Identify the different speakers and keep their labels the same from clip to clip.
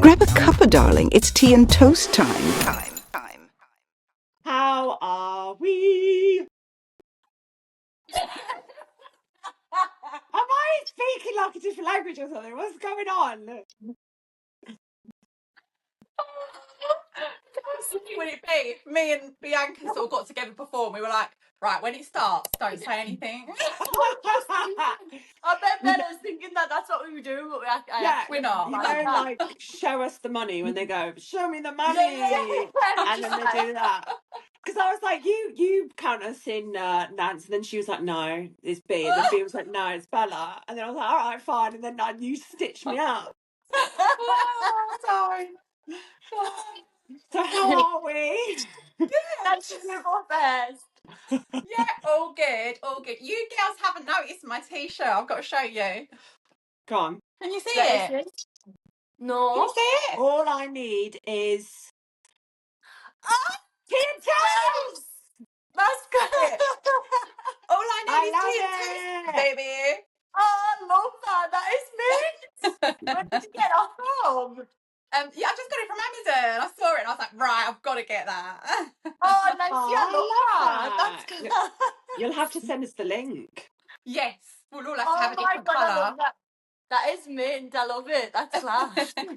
Speaker 1: Grab a cuppa, darling. It's tea and toast time.
Speaker 2: How are we? Am I speaking like a different language or something? What's going on?
Speaker 3: Would it be? Me and Bianca sort of got together before and we were like, right, when it starts, don't say anything.
Speaker 4: I bet I was thinking that's what we were doing, but
Speaker 3: we're not.
Speaker 2: You know, like, show us the money when they go, show me the money. And then they do that. Because I was like, you count us in Nance. And then she was like, no, it's B. And then B was like, no, it's Bella. And then I was like, all right, fine. And then you stitched me up.
Speaker 3: Sorry.
Speaker 2: So how are we?
Speaker 4: That's just first.
Speaker 3: Yeah, all good, all good. You girls haven't noticed my t-shirt. I've got to show you.
Speaker 2: Go on.
Speaker 3: Can you see it?
Speaker 4: No.
Speaker 3: Can you see it?
Speaker 2: All I need is tea and toast.
Speaker 4: That's good.
Speaker 3: All I need is tea and
Speaker 2: love
Speaker 3: toast, baby.
Speaker 4: Oh, I love that. That is mint. Where did you get that from?
Speaker 3: Yeah, I just got it from Amazon. I saw it and I was like, right, I've got to get that.
Speaker 4: Oh, nice.
Speaker 2: Oh,
Speaker 4: Yeah, I love that.
Speaker 2: that.
Speaker 4: That's good.
Speaker 2: You'll have to send us the link.
Speaker 3: Yes, we'll all have to have a different
Speaker 4: God, I
Speaker 3: colour.
Speaker 4: love that. That is mint. I love it. That's class. So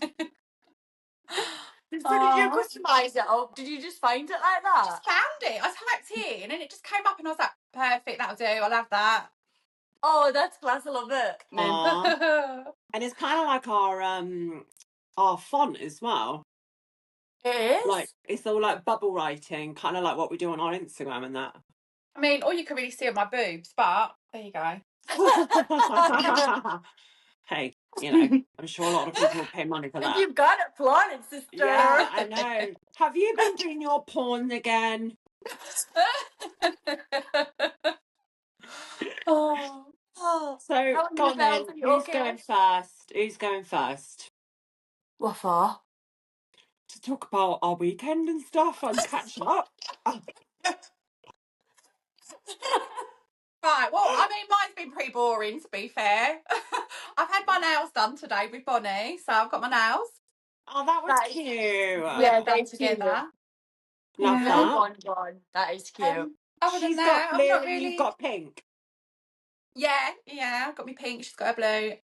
Speaker 4: did you customise it, or did you just find it like that?
Speaker 3: I just found it. I typed in and it just came up and I was like, perfect, that'll do. I'll have that.
Speaker 4: Oh, that's class. I love it.
Speaker 2: And it's kind of like our font as well.
Speaker 4: It is?
Speaker 2: Like, it's all like bubble writing, kind of like what we do on our Instagram and that.
Speaker 3: I mean, all you can really see are my boobs, but there you go.
Speaker 2: Hey, you know, I'm sure a lot of people will pay money for that.
Speaker 4: You've got it planted, sister.
Speaker 2: Yeah, I know. Have you been doing your porn again? So, go on then. Who's going first? Who's going first?
Speaker 4: What for?
Speaker 2: To talk about our weekend and stuff and catch up.
Speaker 3: Right, well, I mean, mine's been pretty boring, to be fair. I've had my nails done today with Bonnie, so I've got my nails.
Speaker 2: Oh, that was cute.
Speaker 4: Yeah,
Speaker 3: done together.
Speaker 2: Love that.
Speaker 4: That is cute.
Speaker 3: Other
Speaker 2: She's
Speaker 3: than that,
Speaker 2: got blue
Speaker 3: I'm not
Speaker 2: and
Speaker 3: really...
Speaker 2: you've got pink.
Speaker 3: Yeah, I've got me pink, she's got her blue.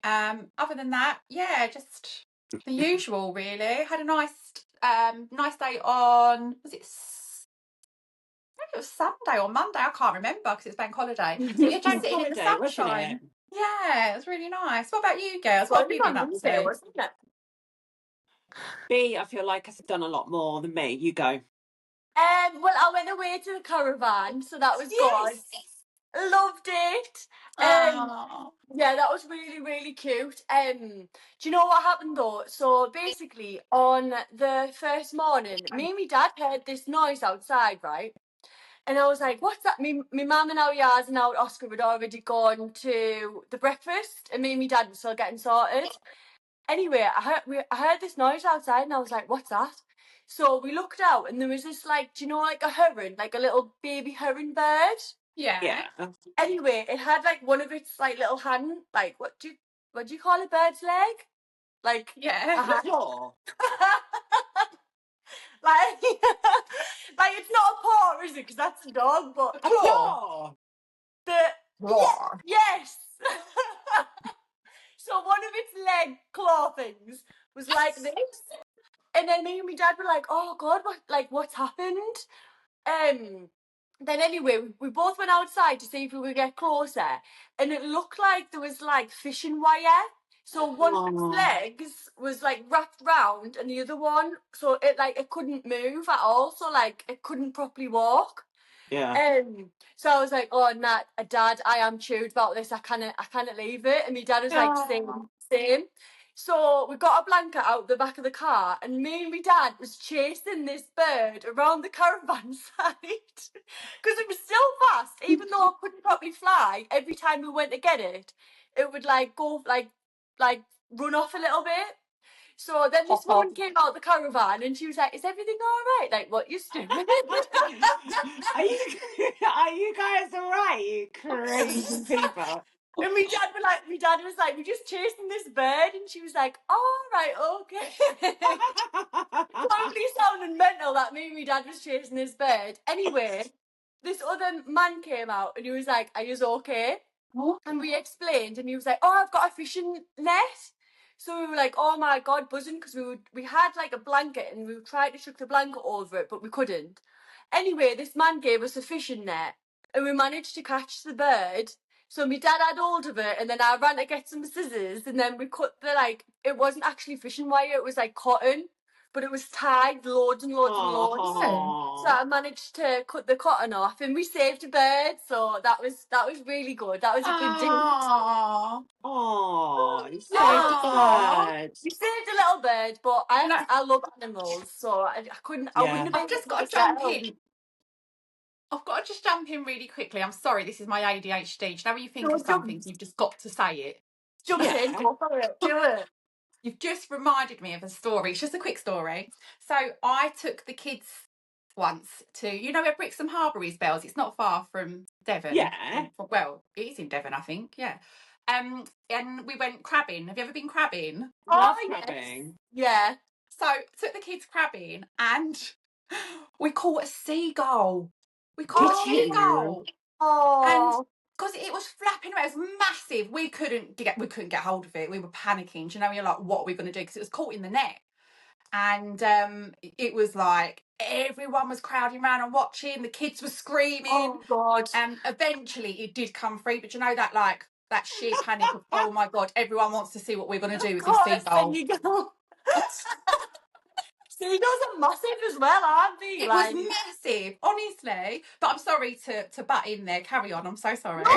Speaker 3: Other than that, yeah, just the usual, really. Had a nice day on, was it... I think it was Sunday or Monday, I can't remember because it's bank holiday. So you're just sitting in the sunshine. Yeah, it was really nice. What about you girls? What have you been up to?
Speaker 2: B, I feel like I've done a lot more than me. You go.
Speaker 4: Well, I went away to the caravan, so that was good. Loved it. Yeah, that was really, really cute. Do you know what happened though? So basically, on the first morning, me and my dad heard this noise outside, right? And I was like, what's that? My mum and our Yaz and our Oscar had already gone to the breakfast, and me and my dad were still getting sorted. Anyway, I heard this noise outside, and I was like, what's that? So we looked out, and there was this, like, do you know, like a heron, like a little baby heron bird?
Speaker 3: Yeah.
Speaker 4: Anyway, it had like one of its like little hand, like what do you call a bird's leg? Like
Speaker 3: yeah,
Speaker 2: claw.
Speaker 4: like it's not a paw, is it? Because that's a dog, but
Speaker 2: a claw.
Speaker 4: Yes. So one of its leg claw things was like this, and then me and my dad were like, "Oh God, what's happened?" Then anyway, we both went outside to see if we could get closer, and it looked like there was like fishing wire. So one of its legs was like wrapped round, and the other one, so it couldn't move at all. So like it couldn't properly walk.
Speaker 2: Yeah.
Speaker 4: So I was like, "Oh, Nat, Dad, I am chewed about this. I cannot leave it." And my dad was like, "Same." So we got a blanket out the back of the car, and me and my dad was chasing this bird around the caravan side because it was still fast, even though I couldn't properly fly. Every time we went to get it, it would like go like run off a little bit. So then this woman came out the caravan and she was like, "Is everything all right? Like, what you doing?"
Speaker 2: Are you guys all right? You crazy people.
Speaker 4: And my dad was like, we're just chasing this bird. And she was like, oh, right, okay. Totally sounding mental that me and my dad was chasing this bird. Anyway, this other man came out and he was like, are you okay? And we explained and he was like, oh, I've got a fishing net. So we were like, oh my God, buzzing, because we had like a blanket and we tried to chuck the blanket over it, but we couldn't. Anyway, this man gave us a fishing net and we managed to catch the bird. So my dad had hold of it and then I ran to get some scissors and then we cut it wasn't actually fishing wire, it was like cotton, but it was tied loads and loads and loads. So I managed to cut the cotton off and we saved a bird. So that was really good. That was a good deed.
Speaker 2: Oh, you saved
Speaker 3: Aw.
Speaker 2: a bird.
Speaker 4: We saved a little bird, but I love animals, so I couldn't. I wouldn't have been.
Speaker 3: I've just got to
Speaker 4: able
Speaker 3: jump in. I've got to just jump in really quickly. I'm sorry, this is my ADHD. Do you know when you think
Speaker 4: No,
Speaker 3: of something, you've just got to say it?
Speaker 4: Jump
Speaker 2: Yeah.
Speaker 4: in, go for it, do it.
Speaker 3: You've just reminded me of a story. It's just a quick story. So I took the kids once to, you know where Brixham Harbour is, Bells? It's not far from Devon.
Speaker 2: Yeah.
Speaker 3: Well, it is in Devon, I think. Yeah. And we went crabbing. Have you ever been crabbing?
Speaker 2: Love
Speaker 4: yes.
Speaker 2: crabbing.
Speaker 4: Yeah.
Speaker 3: So took the kids crabbing and we caught a seagull. We caught a
Speaker 2: Did you?
Speaker 3: seagull.
Speaker 4: Oh.
Speaker 3: And because it was flapping around, it was massive. We couldn't get hold of it. We were panicking. Do you know, you're like, what are we going to do? Because it was caught in the net. And it was like everyone was crowding around and watching. The kids were screaming.
Speaker 4: Oh God.
Speaker 3: And eventually it did come free. But you know that sheer panic of, oh my God, everyone wants to see what we're going to do with this seagull.
Speaker 4: Seagulls are massive as well, aren't they?
Speaker 3: It was massive, honestly. But I'm sorry to butt in there. Carry on. I'm so sorry.
Speaker 4: No,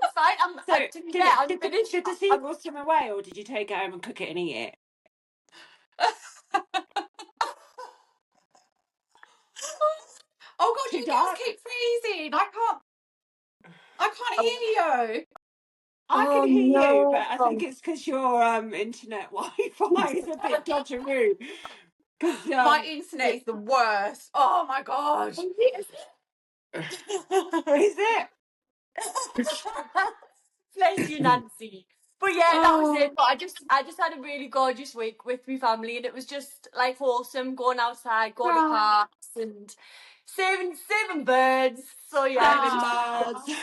Speaker 4: that's fine. I'm finished.
Speaker 2: Did the seagull swim away, or did you take it home and cook it and eat it?
Speaker 3: Oh God, you girls keep freezing. I can't hear you.
Speaker 2: I can hear you, but I think it's because your internet Wi-Fi is a bit dodgeroo. Because
Speaker 3: my internet is the worst. Oh my God.
Speaker 2: Is it?
Speaker 4: Bless you, Nancy. But yeah, that was it. But I just had a really gorgeous week with my family, and it was just like wholesome, going outside, going to parks, and saving birds. So yeah, it was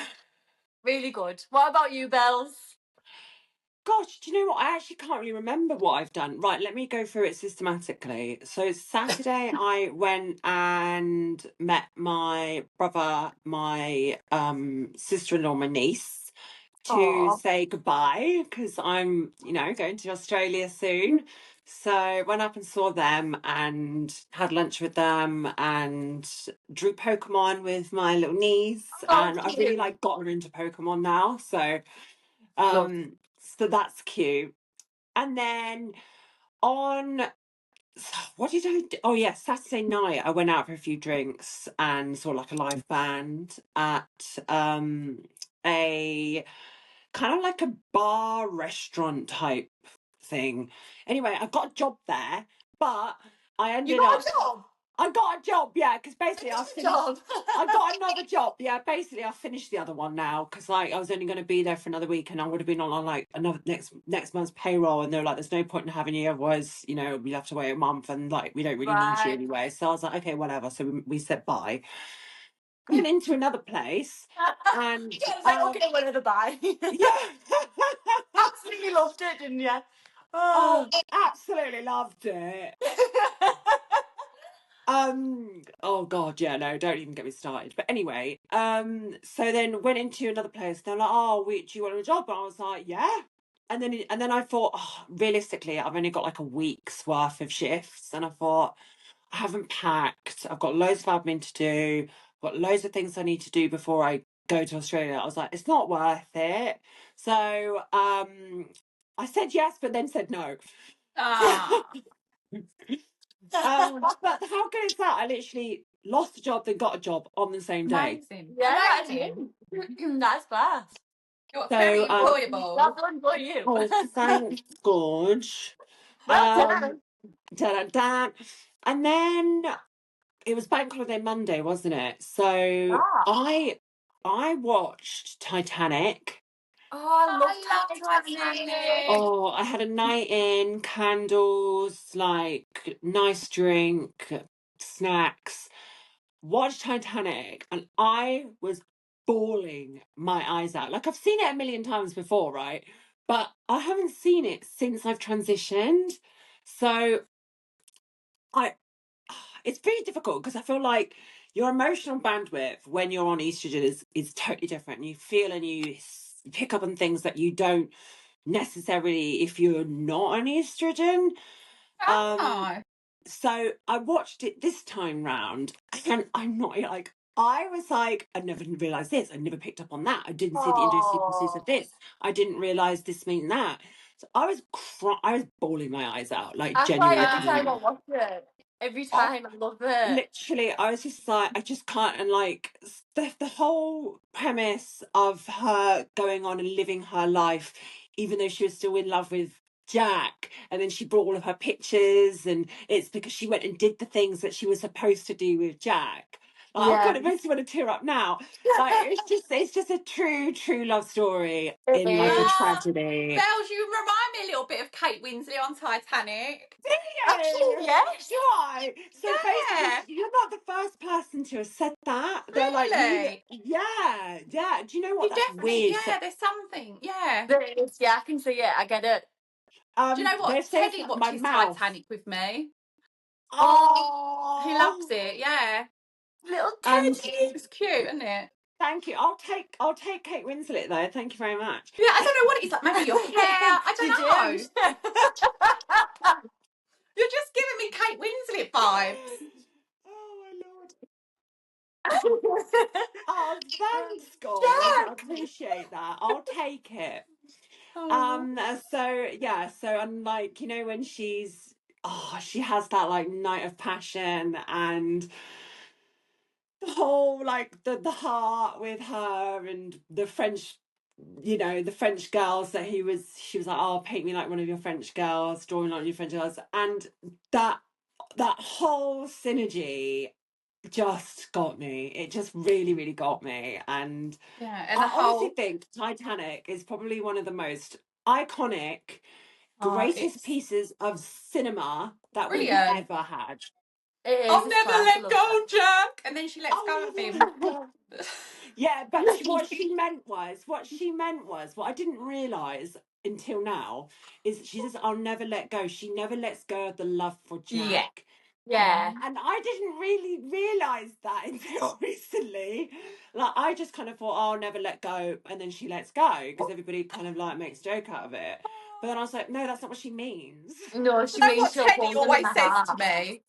Speaker 4: really good. What about you, Bells?
Speaker 2: Gosh, do you know what? I actually can't really remember what I've done. Right, let me go through it systematically. So Saturday, I went and met my brother, my sister-in-law, my niece, to say goodbye because I'm, going to Australia soon. So went up and saw them and had lunch with them and drew Pokemon with my little niece. And I've really got her into Pokemon now. So so that's cute. And then on what did I do? Oh yeah, Saturday night I went out for a few drinks and saw like a live band at a kind of like a bar restaurant type thing. Anyway, I got a job there, but I ended up. I got a job, yeah, because basically I got another job, yeah. Basically, I finished the other one now because I was only going to be there for another week, and I would have been on like another next month's payroll, and they're like, "There's no point in having you, otherwise, we have to wait a month, and like we don't really need you anyway." So I was like, "Okay, whatever." So we said bye. Went into another place, and
Speaker 4: I was like, "Okay, whatever, bye."
Speaker 2: Yeah,
Speaker 4: absolutely loved it, didn't you?
Speaker 2: Oh, absolutely loved it. Oh God, yeah, no, don't even get me started. But anyway, so then went into another place. They're like, "Oh, do you want a job?" And I was like, "Yeah." And then I thought, realistically, I've only got like a week's worth of shifts, and I thought I haven't packed. I've got loads of admin to do. I've got loads of things I need to do before I go to Australia. I was like, it's not worth it. So I said yes, but then said no. But how good is that? I literally lost a job, then got a job on the same day.
Speaker 3: Amazing.
Speaker 4: Yeah,
Speaker 3: Amazing.
Speaker 4: That's class.
Speaker 3: You're very employable.
Speaker 4: That's one for you.
Speaker 2: Oh, thank God.
Speaker 4: Well done.
Speaker 2: And then it was Bank Holiday Monday, wasn't it? So I watched Titanic
Speaker 4: Oh, I love
Speaker 3: Titanic.
Speaker 2: Oh, I had a night in, candles, like nice drink, snacks, watched Titanic, and I was bawling my eyes out. Like I've seen it a million times before, right? But I haven't seen it since I've transitioned. So I it's very difficult because I feel like your emotional bandwidth when you're on estrogen is totally different. You feel and you pick up on things that you don't necessarily if you're not on estrogen.
Speaker 3: Oh.
Speaker 2: So I watched it this time round, and I'm not like I was like, I never realised this, I never picked up on that, I didn't see the idiosyncrasies of this, I didn't realise this mean that. So I was I was bawling my eyes out, like
Speaker 4: I cry
Speaker 2: genuinely
Speaker 4: every time I
Speaker 2: crying.
Speaker 4: watch it. Every
Speaker 2: Oh,
Speaker 4: time, I love it.
Speaker 2: literally, I was just like, I just can't. And like the whole premise of her going on and living her life, even though she was still in love with Jack, and then she brought all of her pictures, and it's because she went and did the things that she was supposed to do with Jack. Like, oh God,
Speaker 4: Yeah.
Speaker 2: it makes me want to tear up now. Like it's just a true love story
Speaker 4: It
Speaker 2: in like a
Speaker 4: is.
Speaker 2: tragedy.
Speaker 3: Bells, you remind me a little bit of Kate Winslet on Titanic.
Speaker 4: Actually, yes.
Speaker 2: Right. So
Speaker 3: Yeah.
Speaker 2: basically, you're not the first person to have said that. They're like,
Speaker 3: Really?
Speaker 2: yeah. Do you know what?
Speaker 3: You
Speaker 2: That's
Speaker 3: definitely,
Speaker 2: weird. So,
Speaker 3: yeah, there's something. Yeah.
Speaker 4: There is. Yeah, I can see it. I get it.
Speaker 3: Do you know
Speaker 2: they're
Speaker 3: what?
Speaker 2: saying
Speaker 3: Teddy
Speaker 2: my
Speaker 3: watches
Speaker 2: mouth.
Speaker 3: Titanic with me. He
Speaker 2: Oh,
Speaker 3: loves it, yeah.
Speaker 4: Little
Speaker 2: and
Speaker 4: Teddy.
Speaker 3: It's cute, isn't it?
Speaker 2: thank you. I'll take Kate Winslet though. Thank you very much.
Speaker 3: Yeah, I don't know what it is, like maybe your hair. I don't know. You're just giving me Kate Winslet vibes.
Speaker 2: Oh my lord. Oh, thanks, God. I
Speaker 4: Jack.
Speaker 2: appreciate that. I'll take it.
Speaker 3: Oh.
Speaker 2: So yeah, so I'm like, when she has that like night of passion and the whole like the heart with her and the French, the French girls that she was like, oh, paint me like one of your French girls, draw me like one of your French girls, and that whole synergy just got me. It just really got me. And
Speaker 3: Yeah, and the
Speaker 2: I honestly
Speaker 3: whole
Speaker 2: think Titanic is probably one of the most iconic, greatest
Speaker 3: it's
Speaker 2: pieces of cinema that we've
Speaker 3: brilliant.
Speaker 2: ever had.
Speaker 4: It is.
Speaker 3: I'll
Speaker 4: It's
Speaker 3: never
Speaker 4: class. I
Speaker 3: let
Speaker 4: love that.
Speaker 3: go, Jack. And then she lets
Speaker 2: Oh,
Speaker 3: go of
Speaker 2: never
Speaker 3: him.
Speaker 2: let go. Yeah, but what she meant was, what I didn't realise until now is she says, I'll never let go. She never lets go of the love for
Speaker 3: Yeah.
Speaker 2: Jack.
Speaker 4: Yeah.
Speaker 2: And I didn't really realise that until recently. Like, I just kind of thought, oh, I'll never let go. And then she lets go because everybody kind of like makes a joke out of it. But then I was like, no, that's not what she means.
Speaker 4: No,
Speaker 3: You
Speaker 4: she
Speaker 3: know
Speaker 4: means
Speaker 3: what
Speaker 4: she'll
Speaker 3: Teddy
Speaker 4: hold them in
Speaker 3: always
Speaker 4: the
Speaker 3: says to
Speaker 4: heart.
Speaker 3: me?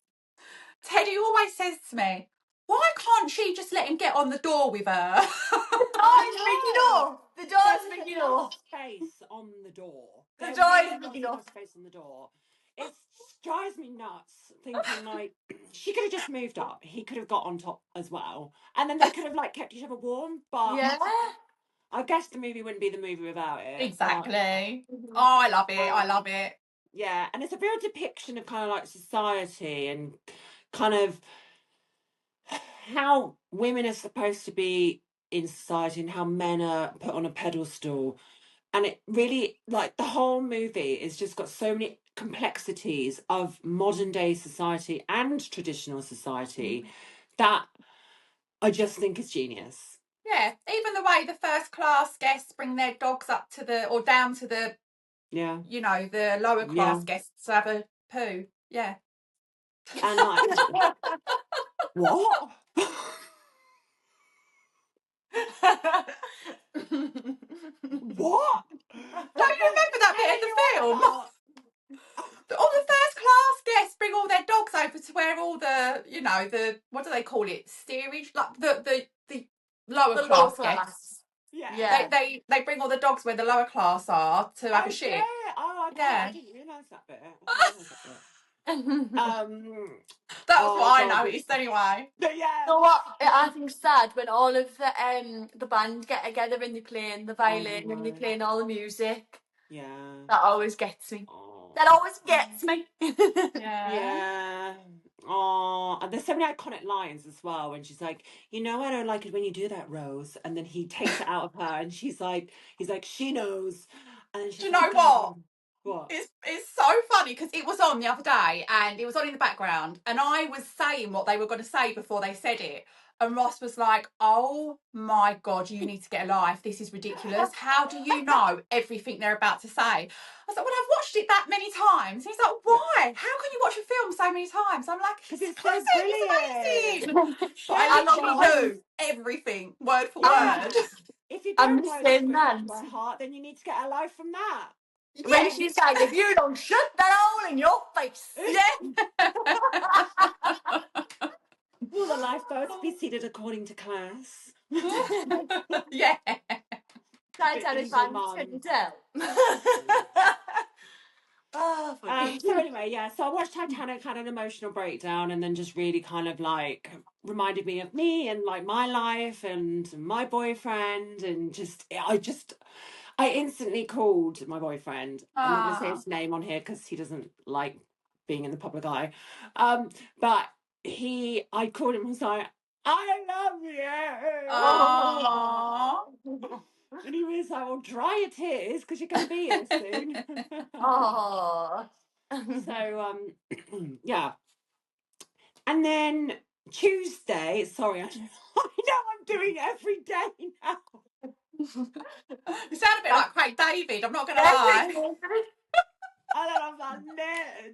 Speaker 3: Teddy always says to me, why can't she just let him get on the door with her?
Speaker 4: The
Speaker 2: I
Speaker 4: door's big
Speaker 2: know.
Speaker 4: enough. The door's
Speaker 2: There
Speaker 4: big
Speaker 2: is enough
Speaker 4: enough.
Speaker 2: space on the door.
Speaker 4: The
Speaker 2: There
Speaker 4: door
Speaker 2: really
Speaker 4: is big
Speaker 2: was
Speaker 4: enough.
Speaker 2: enough space on the door. It drives me nuts thinking like she could have just moved up. He could have got on top as well. And then they could have like kept each other warm. But
Speaker 4: Yeah.
Speaker 2: I guess the movie wouldn't be the movie without it.
Speaker 3: Exactly.
Speaker 4: Mhm.
Speaker 3: Oh, I love it. I love it.
Speaker 2: Yeah, and it's a real depiction of kind of like society and kind of how women are supposed to be in society and how men are put on a pedestal. And it really, like, the whole movie is just got so many complexities of modern day society and traditional society that I just think is genius.
Speaker 3: Yeah. Even the way the first class guests bring their dogs up to the, or down to the,
Speaker 2: Yeah.
Speaker 3: the lower class guests to have a poo. Yeah.
Speaker 2: And like, what? What?
Speaker 3: Don't you remember that bit
Speaker 2: Hell
Speaker 3: in the
Speaker 2: you on
Speaker 3: film?
Speaker 2: about?
Speaker 3: All the first class guests bring all their dogs over to where all the, the, what do they call it? Steerage? Like the lower
Speaker 4: The
Speaker 3: class
Speaker 4: low
Speaker 3: guests.
Speaker 4: class.
Speaker 2: Yeah.
Speaker 4: Yeah.
Speaker 3: They bring all the dogs where the lower class are to have
Speaker 2: Oh,
Speaker 3: a
Speaker 2: yeah.
Speaker 3: shit.
Speaker 2: Oh, okay. I
Speaker 3: Yeah.
Speaker 2: didn't realise that bit. I didn't realise that bit.
Speaker 3: That was
Speaker 2: Oh
Speaker 3: what I
Speaker 2: God.
Speaker 3: noticed anyway.
Speaker 2: But yeah.
Speaker 4: So what I think's sad when all of the band get together and they playing the
Speaker 2: I
Speaker 4: violin and they
Speaker 2: know.
Speaker 4: playing all the music.
Speaker 2: Yeah.
Speaker 4: That always gets me.
Speaker 2: Oh.
Speaker 4: That always gets me.
Speaker 2: Yeah. Oh, and there's so many iconic lines as well when she's like, you know, I don't like it when you do that, Rose. And then he takes it out of her and he's like, she knows. And then she's
Speaker 3: Do you
Speaker 2: like,
Speaker 3: know
Speaker 2: God,
Speaker 3: what?
Speaker 2: what?
Speaker 3: It's so funny because it was on the other day and it was on in the background and I was saying what they were going to say before they said it. And Ross was like, oh my God, you need to get a life. This is ridiculous. How do you know everything they're about to say? I was like, well, I've watched it that many times. He's like, why? How can you watch a film so many times? I'm like,
Speaker 2: Because
Speaker 3: it's
Speaker 2: it's so
Speaker 3: amazing.
Speaker 2: brilliant.
Speaker 3: But I literally knew everything, word for
Speaker 2: Yeah.
Speaker 3: word.
Speaker 2: If you
Speaker 4: I'm
Speaker 2: don't
Speaker 4: the
Speaker 2: know the
Speaker 4: same
Speaker 2: script
Speaker 4: man.
Speaker 2: by heart, then you need to get a life from that.
Speaker 4: When she's like, if you don't shut that hole in your face.
Speaker 3: Yeah.
Speaker 2: Will the lifeboats be seated according to class?
Speaker 3: Yeah.
Speaker 4: Titanic
Speaker 2: Evil
Speaker 4: fans
Speaker 2: mum.
Speaker 4: couldn't tell. Oh, funny.
Speaker 2: So anyway, yeah, so I watched Titanic, had an emotional breakdown, and then just really kind of like reminded me of me and like my life and my boyfriend, and I instantly called my boyfriend. I'm not going to say his name on here because he doesn't like being in the public eye. But I called him and was like, I love you.
Speaker 3: Aww.
Speaker 2: And he was like, well, dry your tears because you're going to be here soon.
Speaker 4: Oh.
Speaker 2: So, yeah. And then Tuesday, sorry, I know I'm doing it every day now.
Speaker 3: You sound a bit like Craig David, I'm not going to lie.
Speaker 2: And then I'm like,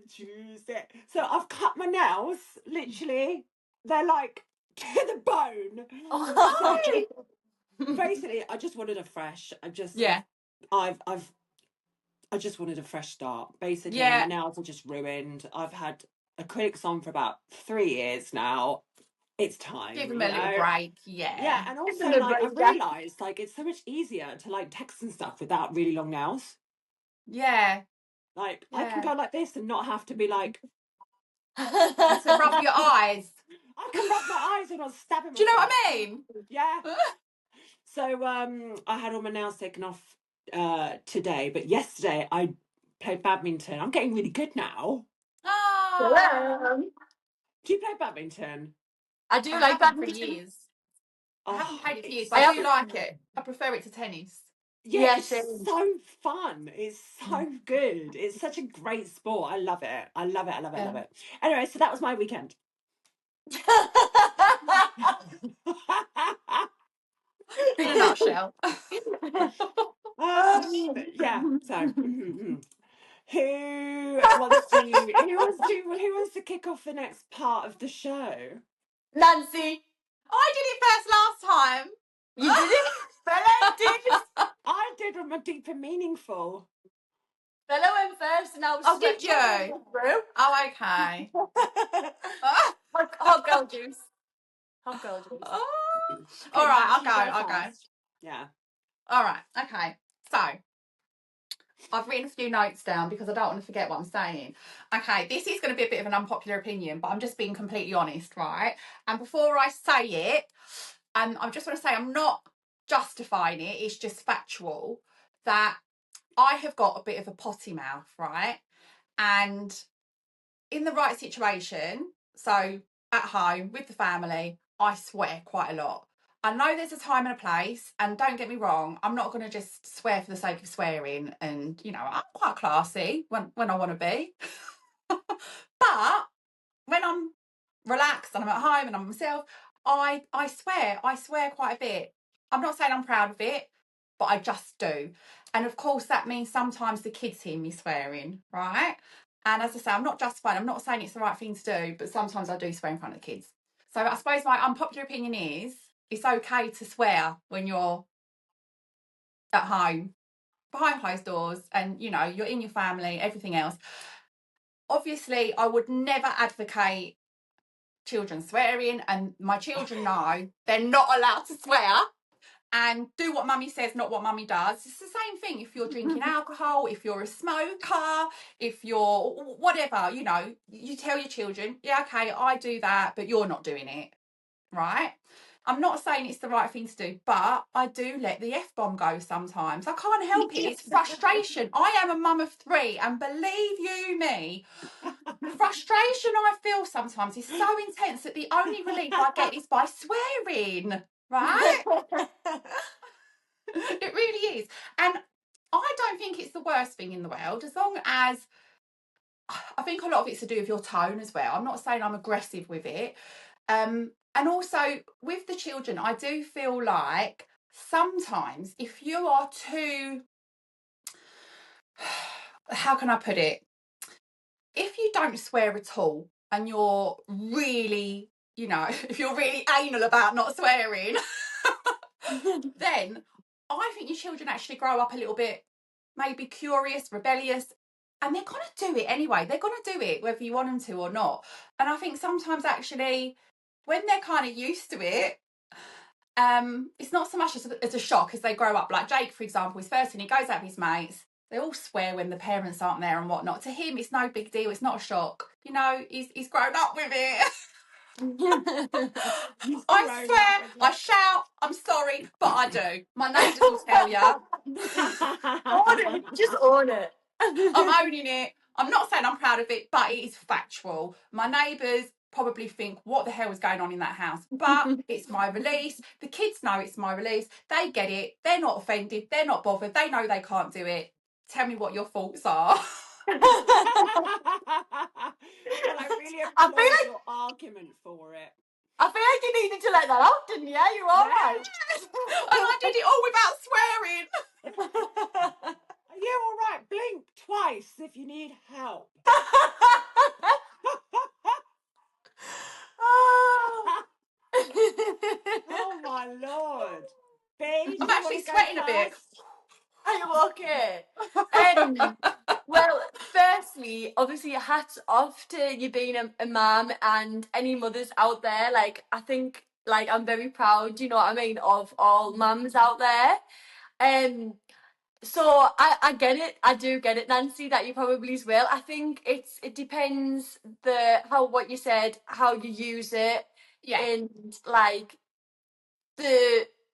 Speaker 2: Tuesday. So I've cut my nails, literally. They're like to the bone.
Speaker 4: Oh.
Speaker 2: So basically, I just wanted a fresh.
Speaker 3: Yeah.
Speaker 2: I just wanted a fresh start. Basically,
Speaker 3: Yeah.
Speaker 2: my nails are just ruined. I've had acrylics on for about 3 years now. It's time.
Speaker 3: Give him a little break. Yeah.
Speaker 2: Yeah, and also
Speaker 4: little
Speaker 2: like I
Speaker 4: break, yeah.
Speaker 2: realised like it's so much easier to like text and stuff without really long nails.
Speaker 3: Yeah.
Speaker 2: Like I can go like this and not have to be like
Speaker 3: And to rub your eyes.
Speaker 2: I can rub my eyes and not stabbing myself.
Speaker 3: Do you know what I mean?
Speaker 2: Yeah. So I had all my nails taken off today, but yesterday I played badminton. I'm getting really good now.
Speaker 3: Oh.
Speaker 2: Do you play badminton?
Speaker 4: I do
Speaker 3: I
Speaker 4: like
Speaker 3: haven't for
Speaker 4: badminton.
Speaker 3: years. I haven't played it for years,
Speaker 2: It's
Speaker 3: but I do
Speaker 4: haven't-
Speaker 3: like it. I prefer it to tennis.
Speaker 2: Yeah, it's
Speaker 4: same.
Speaker 2: so fun. It's so good. It's such a great sport. I love it. I love it. I love it. I love it. Anyway, so that was my weekend.
Speaker 3: In a nutshell.
Speaker 2: Yeah. So, who wants to kick off the next part of the show?
Speaker 4: Nancy,
Speaker 3: I did it first last time.
Speaker 4: you did it. Bella did.
Speaker 2: I did with my deep and meaningful.
Speaker 4: Bella went first, and I was.
Speaker 3: Oh, did you? Oh, okay.
Speaker 4: Hot girl juice. Hot girl juice.
Speaker 3: Oh.
Speaker 2: Okay,
Speaker 3: All right,
Speaker 2: Nancy,
Speaker 3: I'll go.
Speaker 2: first. Yeah.
Speaker 3: All right, okay. So, I've written a few notes down because I don't want to forget what I'm saying. Okay, this is going to be a bit of an unpopular opinion, but I'm just being completely honest, right? And before I say it, I just want to say I'm not justifying it, it's just factual that I have got a bit of a potty mouth, right? And in the right situation, so at home with the family, I swear quite a lot. I know there's a time and a place, and don't get me wrong, I'm not going to just swear for the sake of swearing, and you know, I'm quite classy when I want to be. But when I'm relaxed and I'm at home and I'm myself, I swear quite a bit. I'm not saying I'm proud of it, but I just do. And of course that means sometimes the kids hear me swearing, right? And as I say, I'm not justifying, I'm not saying it's the right thing to do, but sometimes I do swear in front of the kids. So I suppose my unpopular opinion is it's okay to swear when you're at home, behind closed doors, and you know, you're in your family, everything else. Obviously, I would never advocate children swearing, and my children know they're not allowed to swear and do what mummy says, not what mummy does. It's the same thing if you're drinking alcohol, if you're a smoker, if you're whatever, you know, you tell your children, yeah, okay, I do that, but you're not doing it, right? I'm not saying it's the right thing to do, but I do let the F-bomb go sometimes. I can't help it. It's frustration. I am a mum of 3, and believe you me, the frustration I feel sometimes is so intense that the only relief I get is by swearing, right? It really is. And I don't think it's the worst thing in the world, as long as, I think a lot of it's to do with your tone as well. I'm not saying I'm aggressive with it. And also with the children, I do feel like sometimes if you are too, how can I put it? If you don't swear at all and you're really, if you're really anal about not swearing, then I think your children actually grow up a little bit maybe curious, rebellious, and they're going to do it anyway. They're going to do it whether you want them to or not. And I think sometimes actually when they're kind of used to it, it's not so much as a shock as they grow up. Like Jake, for example, his first thing, he goes out with his mates. They all swear when the parents aren't there and whatnot. To him, it's no big deal. It's not a shock. He's grown up with it. I swear, I shout, I'm sorry, but I do. My neighbours will tell you.
Speaker 4: Own it. Just own it.
Speaker 3: I'm owning it. I'm not saying I'm proud of it, but it is factual. My neighbours probably think, what the hell is going on in that house? But it's my release. The kids know it's my release. They get it. They're not offended. They're not bothered. They know they can't do it. Tell me what your thoughts are.
Speaker 2: Well, I really applaud your argument for it.
Speaker 4: I feel like you needed to let that out, didn't you? You're all right.
Speaker 3: And I did it all without swearing.
Speaker 2: Are you all right? Blink twice if you need help. Oh my lord. B,
Speaker 3: I'm actually sweating a bit.
Speaker 4: Are you okay? Well, firstly, obviously, hats off to you being a mum and any mothers out there. Like, I think, like, I'm very proud, you know what I mean, of all mums out there. So I get it. I do get it, Nancy, that you probably will. I think it depends what you said, how you use it, and like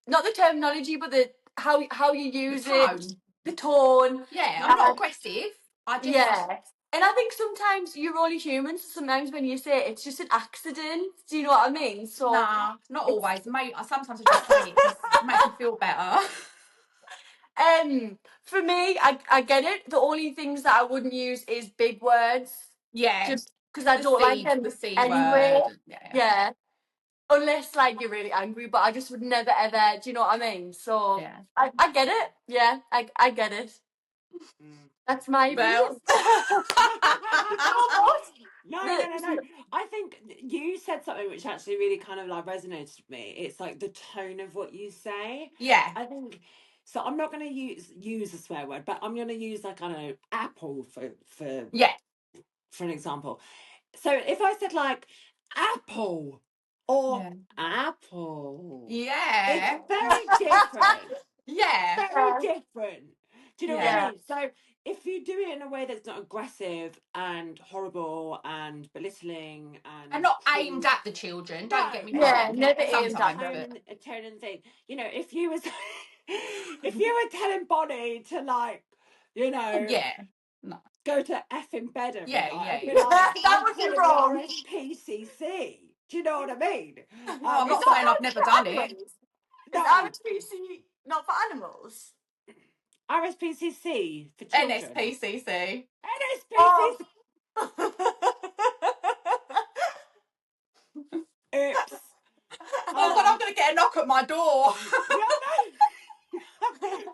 Speaker 4: not the terminology, but how you use the tone.
Speaker 3: Yeah, I'm not aggressive.
Speaker 4: And I think sometimes you're only human, so sometimes when you say it, it's just an accident. Do you know what I mean? So
Speaker 3: nah, not always, mate. Sometimes I just say it because it makes me feel better.
Speaker 4: For me, I get it. The only things that I wouldn't use is big words.
Speaker 3: Yeah.
Speaker 4: Just because I don't like them
Speaker 3: the C
Speaker 4: anyway.
Speaker 3: word.
Speaker 4: Yeah. Unless like you're really angry, but I just would never ever. Do you know what I mean? So
Speaker 3: Yeah.
Speaker 4: I get it. Yeah, I get it. That's my opinion.
Speaker 2: No. I think you said something which actually really kind of like resonated with me. It's like the tone of what you say.
Speaker 3: Yeah.
Speaker 2: I think so. I'm not going to use a swear word, but I'm going to use like, I don't know, apple for an example. So if I said like apple or apple, it's very different. Very different. Do you know what I mean? So if you do it in a way that's not aggressive and horrible and belittling and
Speaker 3: not aimed at the children, don't get me wrong.
Speaker 4: Yeah, never aimed at
Speaker 2: them. A tone and thing. You know, if you was if you were telling Bonnie to like, you know, go to effing bed every night, I'd be like,
Speaker 4: that would be wrong.
Speaker 2: RSPCC. Do you know what I mean?
Speaker 3: I'm not saying I've never done it.
Speaker 4: Is RSPCC not for animals?
Speaker 2: RSPCC for children.
Speaker 3: NSPCC.
Speaker 2: NSPCC. Oops.
Speaker 3: Oh God, I'm going to get a knock at my door.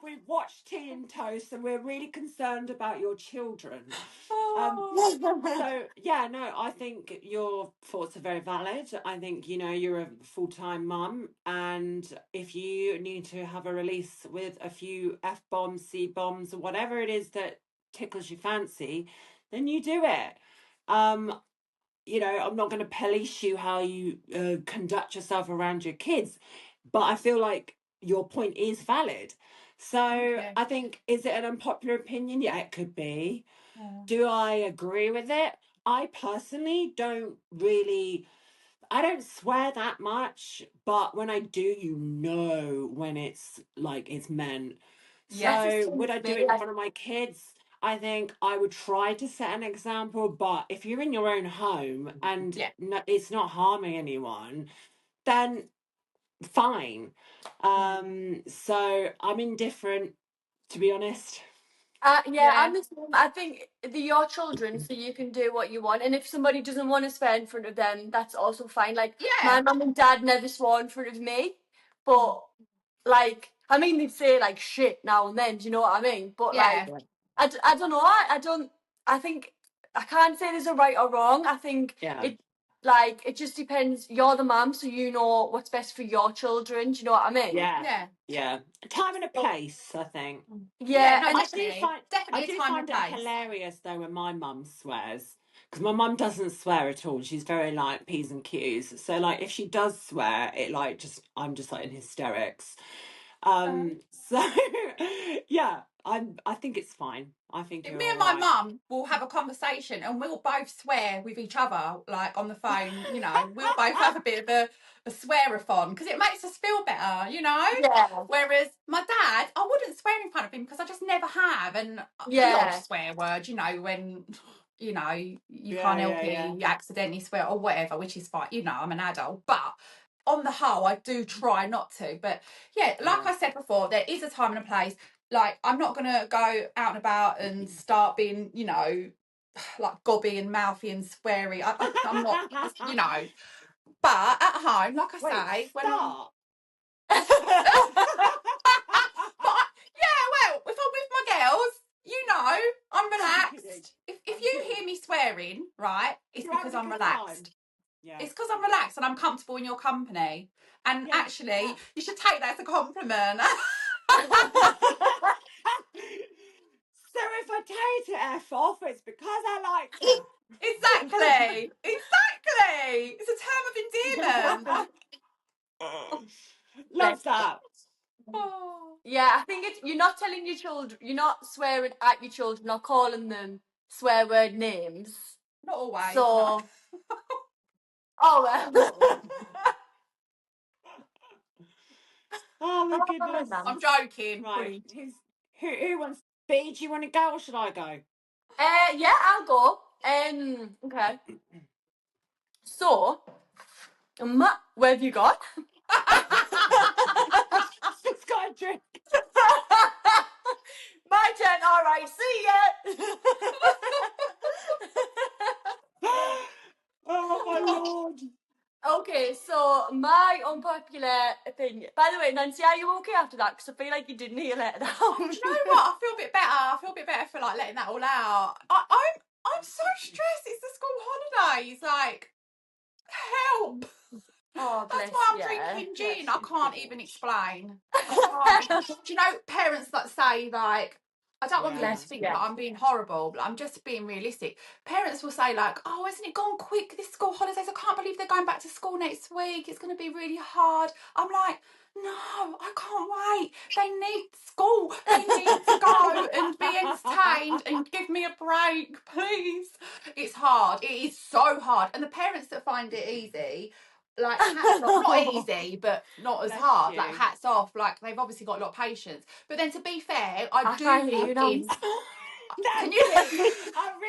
Speaker 2: We've watched Tea and Toast and we're really concerned about your children. So, yeah, no, I think your thoughts are very valid. I think, you know, you're a full-time mum, and if you need to have a release with a few F-bombs, C-bombs, or whatever it is that tickles your fancy, then you do it. You know, I'm not going to police you how you conduct yourself around your kids, but I feel like your point is valid. So I think, is it an unpopular opinion? Yeah, it could be. Do I agree with it? I personally don't really, I don't swear that much, but when I do, you know when it's like it's meant.
Speaker 3: Yeah.
Speaker 2: So would I do it in front of my kids? I think I would try to set an example, but if you're in your own home and
Speaker 3: Yeah.
Speaker 2: it's not harming anyone, then fine. So I'm indifferent, to be honest.
Speaker 4: Yeah, I'm the same. I think they're your children, so you can do what you want. And if somebody doesn't want to swear in front of them, that's also fine. Like, my mum and dad never swore in front of me, but, like, I mean, they'd say, like, shit now and then, do you know what I mean? But, like, I don't know. I think, I can't say there's a right or wrong. I think it just depends. You're the mum, so you know what's best for your children, do you know what I mean?
Speaker 2: Yeah. Time and a place, I think.
Speaker 4: Yeah,
Speaker 3: no,
Speaker 4: and
Speaker 3: definitely
Speaker 2: I do
Speaker 3: a time
Speaker 2: find
Speaker 3: and
Speaker 2: it
Speaker 3: place.
Speaker 2: hilarious though when my mum swears, because my mum doesn't swear at all. She's very like P's and Q's. So like if she does swear, it like I'm just like in hysterics. So yeah, I think it's fine. I think you're
Speaker 3: Me and
Speaker 2: all
Speaker 3: my
Speaker 2: right.
Speaker 3: mum will have a conversation and we'll both swear with each other, like on the phone, you know, we'll both have a bit of a swear-a-thon because it makes us feel better, you know?
Speaker 4: Yeah.
Speaker 3: Whereas my dad, I wouldn't swear in front of him because I just never have. And the odd swear word, you know, when, you know, you can't help it, you accidentally swear or whatever, which is fine. You know, I'm an adult. But on the whole, I do try not to. But yeah, like I said before, there is a time and a place. Like, I'm not going to go out and about and start being, you know, like gobby and mouthy and sweary. I'm not, you know. But at home, like I say, when I'm... But well, if I'm with my girls, you know, I'm relaxed. If you hear me swearing, right, it's because I'm relaxed. It's because I'm relaxed and I'm comfortable in your company. And actually, you should take that as a compliment.
Speaker 2: So if I tell you to F off, it's because I like you.
Speaker 3: Exactly. It's a term of endearment.
Speaker 2: Love that.
Speaker 4: Yeah, I think you're not telling your children, you're not swearing at your children or calling them swear word names.
Speaker 3: Not always.
Speaker 4: So,
Speaker 3: no.
Speaker 4: oh well.
Speaker 2: Oh my goodness.
Speaker 3: I'm joking.
Speaker 2: Right. Who wants B? Do you want to go or should I go?
Speaker 4: Yeah, I'll go. Okay. So, where have you gone?
Speaker 2: Just got a drink.
Speaker 4: My turn. All right. See ya.
Speaker 2: Oh my lord.
Speaker 4: Okay, so my unpopular opinion. By the way, Nancy, are you okay after that? Because I feel like you didn't hear it down.
Speaker 3: Do you know what? I feel a bit better. I feel a bit better for like letting that all out. I'm so stressed. It's the school holidays. Like, help.
Speaker 4: Oh,
Speaker 3: That's
Speaker 4: bless
Speaker 3: why I'm
Speaker 4: you.
Speaker 3: drinking gin. I can't even explain. I can't. Do you know parents that say like, I don't want people to think that I'm being horrible, but I'm just being realistic. Parents will say like, oh, isn't it gone quick, this school holidays? I can't believe they're going back to school next week. It's going to be really hard. I'm like, no, I can't wait. They need school. They need to go and be entertained and give me a break, please. It's hard. It is so hard. And the parents that find it easy, like, hats off. Not easy, but not as hard. Like, hats off. Like, they've obviously got a lot of patience. But then, to be fair, I do think in... Can you...
Speaker 2: I'm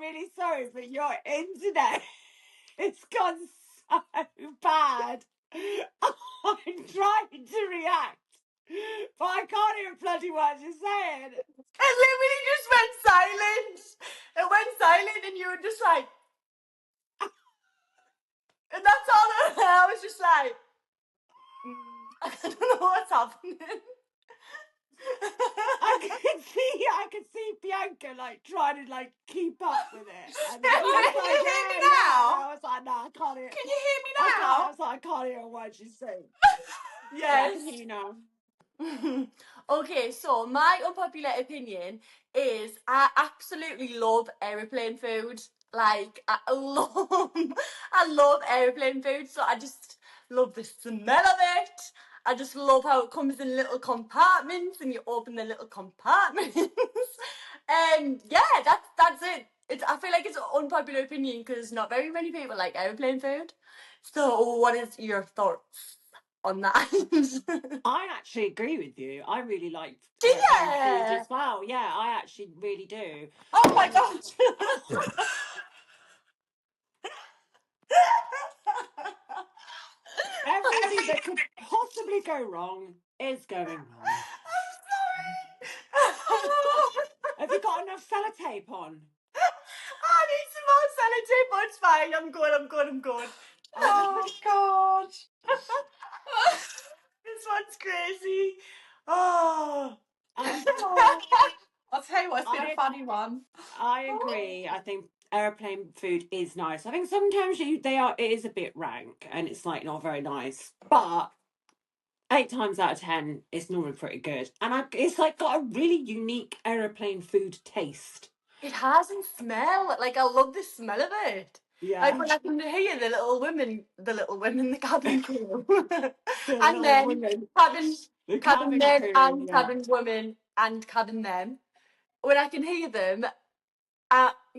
Speaker 2: really sorry, but your internet it's gone so bad. I'm trying to react, but I can't hear bloody what you're saying.
Speaker 4: It literally just went silent. It went silent and you were just like... And that's all I was just like... I don't know what's happening.
Speaker 2: I could see Bianca like trying to like keep up with it. And
Speaker 3: Can you hear me now?
Speaker 2: I was like, no, I can't hear.
Speaker 3: Can you hear me now?
Speaker 2: I was like, I can't hear a word she's saying.
Speaker 4: Yes.
Speaker 2: Yeah, I can hear you now.
Speaker 4: Okay, so my unpopular opinion is I absolutely love aeroplane food. Like I love aeroplane food. So I just love the smell of it. I just love how it comes in little compartments and you open the little compartments. And yeah, that's it. I feel like it's an unpopular opinion because not very many people like aeroplane food. So, what is your thoughts on that?
Speaker 2: I actually agree with you. I really like
Speaker 4: Do
Speaker 2: airplane food
Speaker 4: ya?
Speaker 2: as well. Yeah, I actually really do.
Speaker 4: Oh my
Speaker 2: Um,
Speaker 4: god!
Speaker 2: everything that could possibly go wrong is going wrong.
Speaker 4: I'm sorry.
Speaker 2: Have you got enough sellotape on?
Speaker 4: I need some more sellotape, but it's fine. I'm good.
Speaker 3: Oh God.
Speaker 4: This one's crazy. Oh.
Speaker 2: Um,
Speaker 3: I'll tell you what, it's been a
Speaker 2: I
Speaker 3: funny one.
Speaker 2: I agree. I think airplane food is nice. I think sometimes it is a bit rank and it's like not very nice, but 8 times out of 10, it's normally pretty good. And it's like got a really unique aeroplane food taste.
Speaker 4: It has and smell. Like, I love the smell of it. Like,
Speaker 2: Yeah,
Speaker 4: when I can hear the cabin crew.
Speaker 2: the
Speaker 4: And
Speaker 2: little
Speaker 4: then
Speaker 2: women,
Speaker 4: cabin,
Speaker 2: the
Speaker 4: cabin
Speaker 2: cabin
Speaker 4: men
Speaker 2: crew.
Speaker 4: and
Speaker 2: Yeah,
Speaker 4: cabin women and cabin them. When I can hear them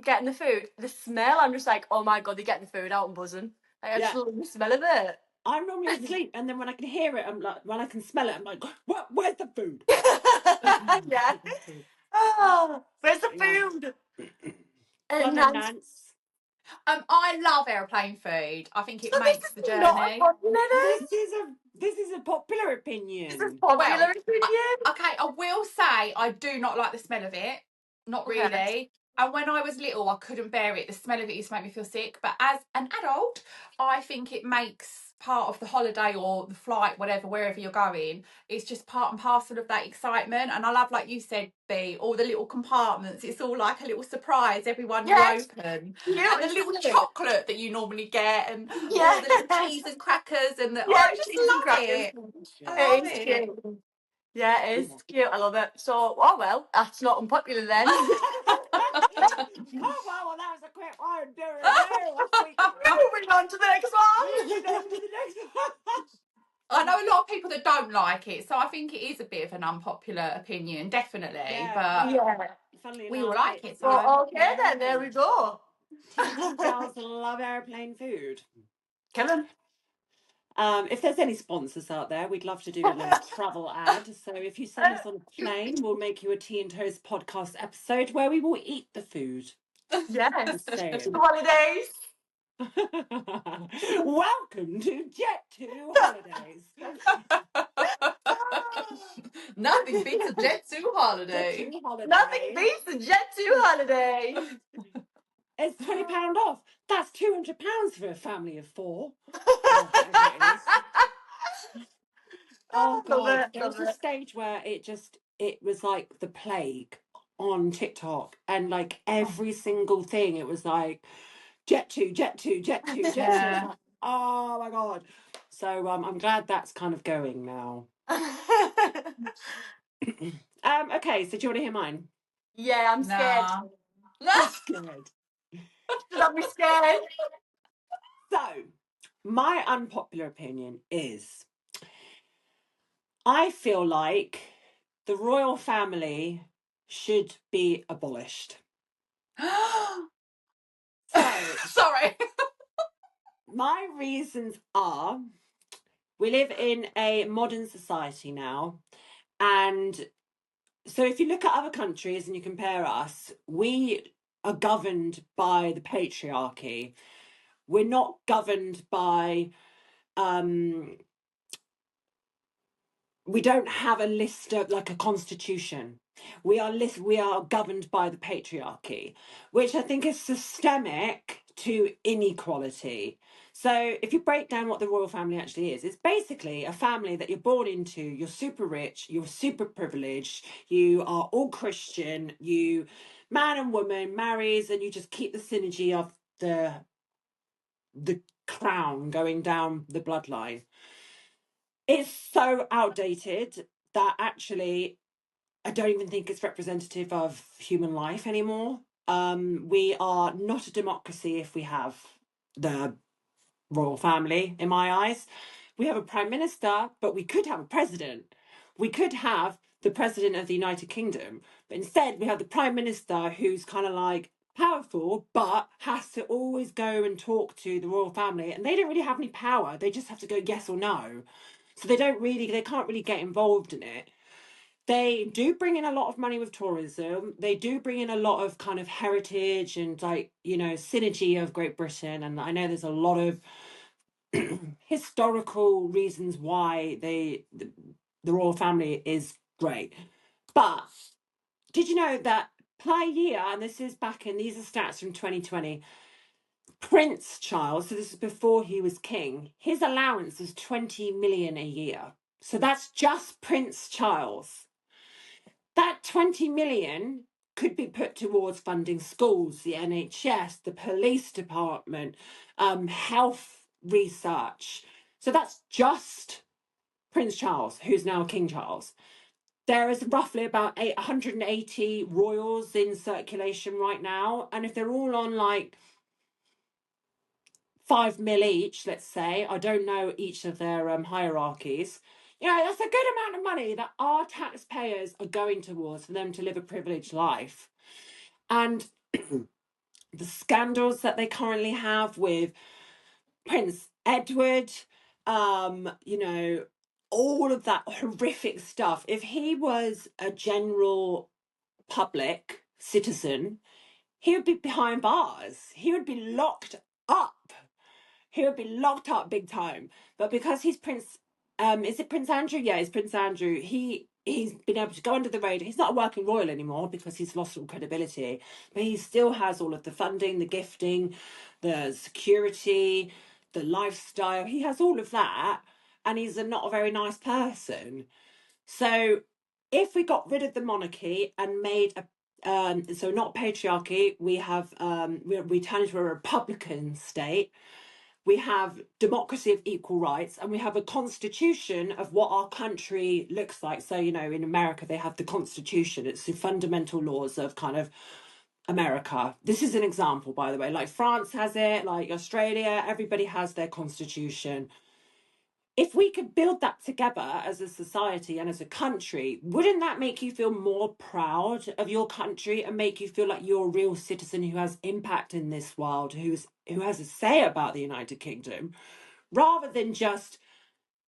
Speaker 4: getting the food, the smell, I'm just like, oh my god, they're getting the food out and buzzing. Like, I just
Speaker 2: yeah.
Speaker 4: love the smell of it.
Speaker 2: I'm normally asleep, and then when I can hear it, I'm like, when I can smell it, I'm like, what? Where's the food?
Speaker 4: Yeah. Oh, where's the
Speaker 2: Yeah.
Speaker 4: food?
Speaker 2: Go on
Speaker 4: And
Speaker 2: then,
Speaker 4: that's
Speaker 2: Nance.
Speaker 3: I love airplane food. I think it
Speaker 4: so this
Speaker 3: makes the
Speaker 4: is not a
Speaker 3: journey.
Speaker 4: popular.
Speaker 2: This is a popular
Speaker 4: This is
Speaker 2: opinion.
Speaker 4: popular
Speaker 3: Well,
Speaker 4: opinion.
Speaker 3: okay, I will say I do not like the smell of it. Not
Speaker 4: Okay.
Speaker 3: really. And when I was little, I couldn't bear it. The smell of it used to make me feel sick. But as an adult, I think it makes part of the holiday or the flight, whatever, wherever you're going. It's just part and parcel of that excitement. And I love, like you said, B, all the little compartments. It's all like a little surprise every one you
Speaker 4: Yes,
Speaker 3: open.
Speaker 4: cute,
Speaker 3: And the little
Speaker 4: isn't it?
Speaker 3: chocolate that you normally get, and all
Speaker 4: Yeah.
Speaker 3: the little cheese and crackers, and
Speaker 4: Yeah,
Speaker 3: I just
Speaker 4: cheese and
Speaker 3: love
Speaker 4: crackers.
Speaker 3: it.
Speaker 2: Yeah.
Speaker 3: I love
Speaker 4: It is
Speaker 3: it.
Speaker 4: cute. Yeah, it is
Speaker 2: Yeah.
Speaker 4: cute. I love it. So, oh well, that's not unpopular then.
Speaker 2: Oh well, that was a quick one.
Speaker 4: Moving on to the next
Speaker 2: Moving
Speaker 4: one.
Speaker 2: on to the next one.
Speaker 3: I know a lot of people that don't like it, so I think it is a bit of an unpopular opinion, definitely.
Speaker 2: Yeah,
Speaker 3: But
Speaker 2: but
Speaker 4: Yeah.
Speaker 2: funnily
Speaker 3: we all
Speaker 2: enough,
Speaker 3: like
Speaker 2: it's
Speaker 3: it,
Speaker 2: an
Speaker 3: so
Speaker 4: Well, okay
Speaker 2: unpopular
Speaker 4: then. There
Speaker 2: opinion.
Speaker 4: we go.
Speaker 2: Teenage girls love airplane food.
Speaker 4: Kevin.
Speaker 2: If there's any sponsors out there, we'd love to do a little travel ad. So if you send us on a plane, we'll make you a Tea and Toast podcast episode where we will eat the food.
Speaker 4: Yes.
Speaker 2: Just saying.
Speaker 4: Holidays.
Speaker 2: Welcome to Jet2 Holidays.
Speaker 3: nothing beats a Jet 2 holiday.
Speaker 2: Jet2 Holiday.
Speaker 4: Nothing beats the Jet2 holiday.
Speaker 2: It's £20 off. That's £200 for a family of 4. Or whatever it is. Oh
Speaker 4: Love
Speaker 2: God.
Speaker 4: it.
Speaker 2: There
Speaker 4: Love
Speaker 2: was a
Speaker 4: it.
Speaker 2: stage where it was like the plague on TikTok, and like every single thing it was like Jet2, Jet2, Jet2, Jet2.
Speaker 3: Yeah.
Speaker 2: Like, oh my God. So I'm glad that's kind of going now. Okay, so do you want to hear mine?
Speaker 4: Yeah, I'm scared.
Speaker 3: Nah.
Speaker 2: Good.
Speaker 4: Should I be scared?
Speaker 2: So, my unpopular opinion is I feel like the royal family should be abolished. So,
Speaker 3: Sorry.
Speaker 2: my reasons are we live in a modern society now, and so if you look at other countries and you compare us, we are governed by the patriarchy. We're not governed by we don't have a list of like a constitution. We are governed by the patriarchy, which I think is systemic to inequality. So if you break down what the royal family actually is, it's basically a family that you're born into, you're super rich, you're super privileged, you are all Christian, you man and woman marries, and you just keep the synergy of the crown going down the bloodline. It's so outdated that actually I don't even think it's representative of human life anymore. We are not a democracy if we have the royal family, in my eyes. We have a prime minister, but we could have a president. We could have the president of the United Kingdom, but instead we have the prime minister who's kind of like powerful, but has to always go and talk to the royal family, and they don't really have any power. They just have to go yes or no. So they can't really get involved in it. They do bring in a lot of money with tourism. They do bring in a lot of kind of heritage and, like, you know, synergy of Great Britain. And I know there's a lot of historical reasons why the royal family is great. But did you know that per year, and these are stats from 2020, Prince Charles, so this is before he was king, his allowance was 20 million a year. So that's just Prince Charles. That 20 million could be put towards funding schools, the NHS, the police department, health research. So that's just Prince Charles, who's now King Charles. There is roughly about 180 royals in circulation right now. And if they're all on like 5 mil each, let's say, I don't know each of their hierarchies, you know, that's a good amount of money that our taxpayers are going towards for them to live a privileged life. And the scandals that they currently have with Prince Edward, you know, all of that horrific stuff. If he was a general public citizen, he would be behind bars. He would be locked up. He would be locked up big time. But because he's Prince, is it Prince Andrew? Yeah, it's Prince Andrew. He's been able to go under the radar. He's not a working royal anymore because he's lost all credibility. But he still has all of the funding, the gifting, the security, the lifestyle. He has all of that, and he's not a very nice person. So if we got rid of the monarchy and made a so not patriarchy, we have we turn into a republican state. We have democracy of equal rights, and we have a constitution of what our country looks like. So, you know, in America, they have the constitution. It's the fundamental laws of kind of America. This is an example, by the way. Like France has it, like Australia, everybody has their constitution. If we could build that together as a society and as a country, wouldn't that make you feel more proud of your country and make you feel like you're a real citizen who has impact in this world, who has a say about the United Kingdom, rather than just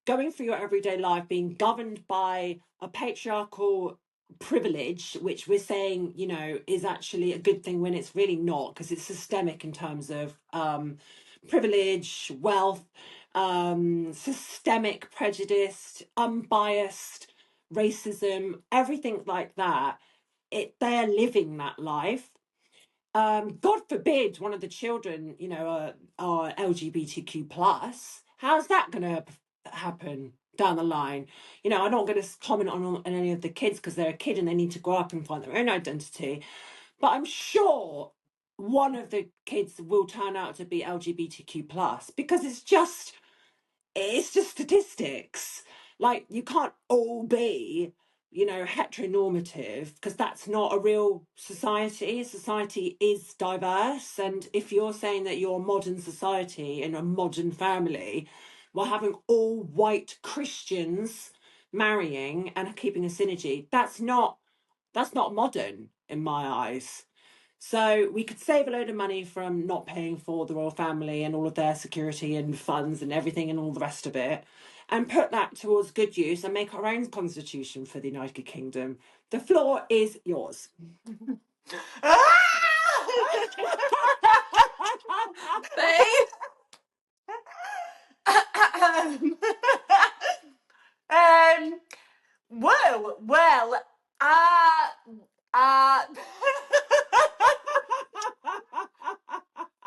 Speaker 2: going through your everyday life being governed by a patriarchal privilege, which we're saying, you know, is actually a good thing when it's really not, because it's systemic in terms of privilege, wealth, systemic prejudice, unbiased racism, everything like that. They're living that life. God forbid one of the children, you know, are LGBTQ plus. How's that going to happen down the line? You know, I'm not going to comment on any of the kids because they're a kid and they need to grow up and find their own identity. But I'm sure one of the kids will turn out to be LGBTQ plus, because it's just statistics. Like, you can't all be, you know, heteronormative, because that's not a real society. Society is diverse. And if you're saying that you're a modern society and a modern family, while having all white Christians marrying and keeping a synergy, that's not modern in my eyes. So we could save a load of money from not paying for the royal family and all of their security and funds and everything and all the rest of it, and put that towards good use and make our own constitution for the United Kingdom. The floor is yours.
Speaker 4: Babe. Well, I'm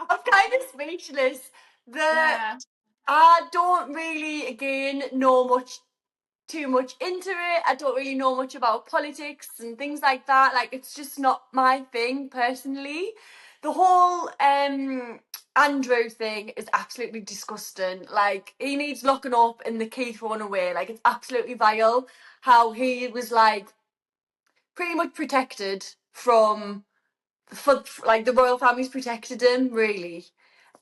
Speaker 4: kind of speechless.
Speaker 3: Yeah.
Speaker 4: I don't really, again, know too much into it. I don't really know much about politics and things like that. Like, it's just not my thing personally. The whole Andrew thing is absolutely disgusting. Like, he needs locking up and the key thrown away. Like, it's absolutely vile how he was like pretty much protected from like the royal family's protected him, really.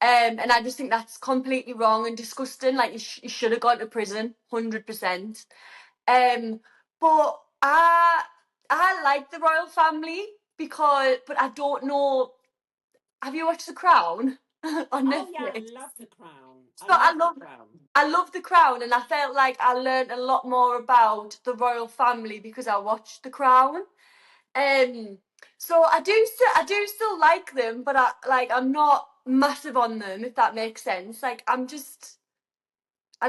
Speaker 4: And I just think that's completely wrong and disgusting. Like, he should have gone to prison, 100%. But I like the royal family, but I don't know have you watched The Crown on
Speaker 2: Oh yeah, I
Speaker 4: Netflix?
Speaker 2: love The Crown.
Speaker 4: So
Speaker 2: I love The Crown.
Speaker 4: I love The Crown, and I felt like I learned a lot more about the royal family because I watched The Crown. So I do still like them, but I'm not massive on them, if that makes sense. Like I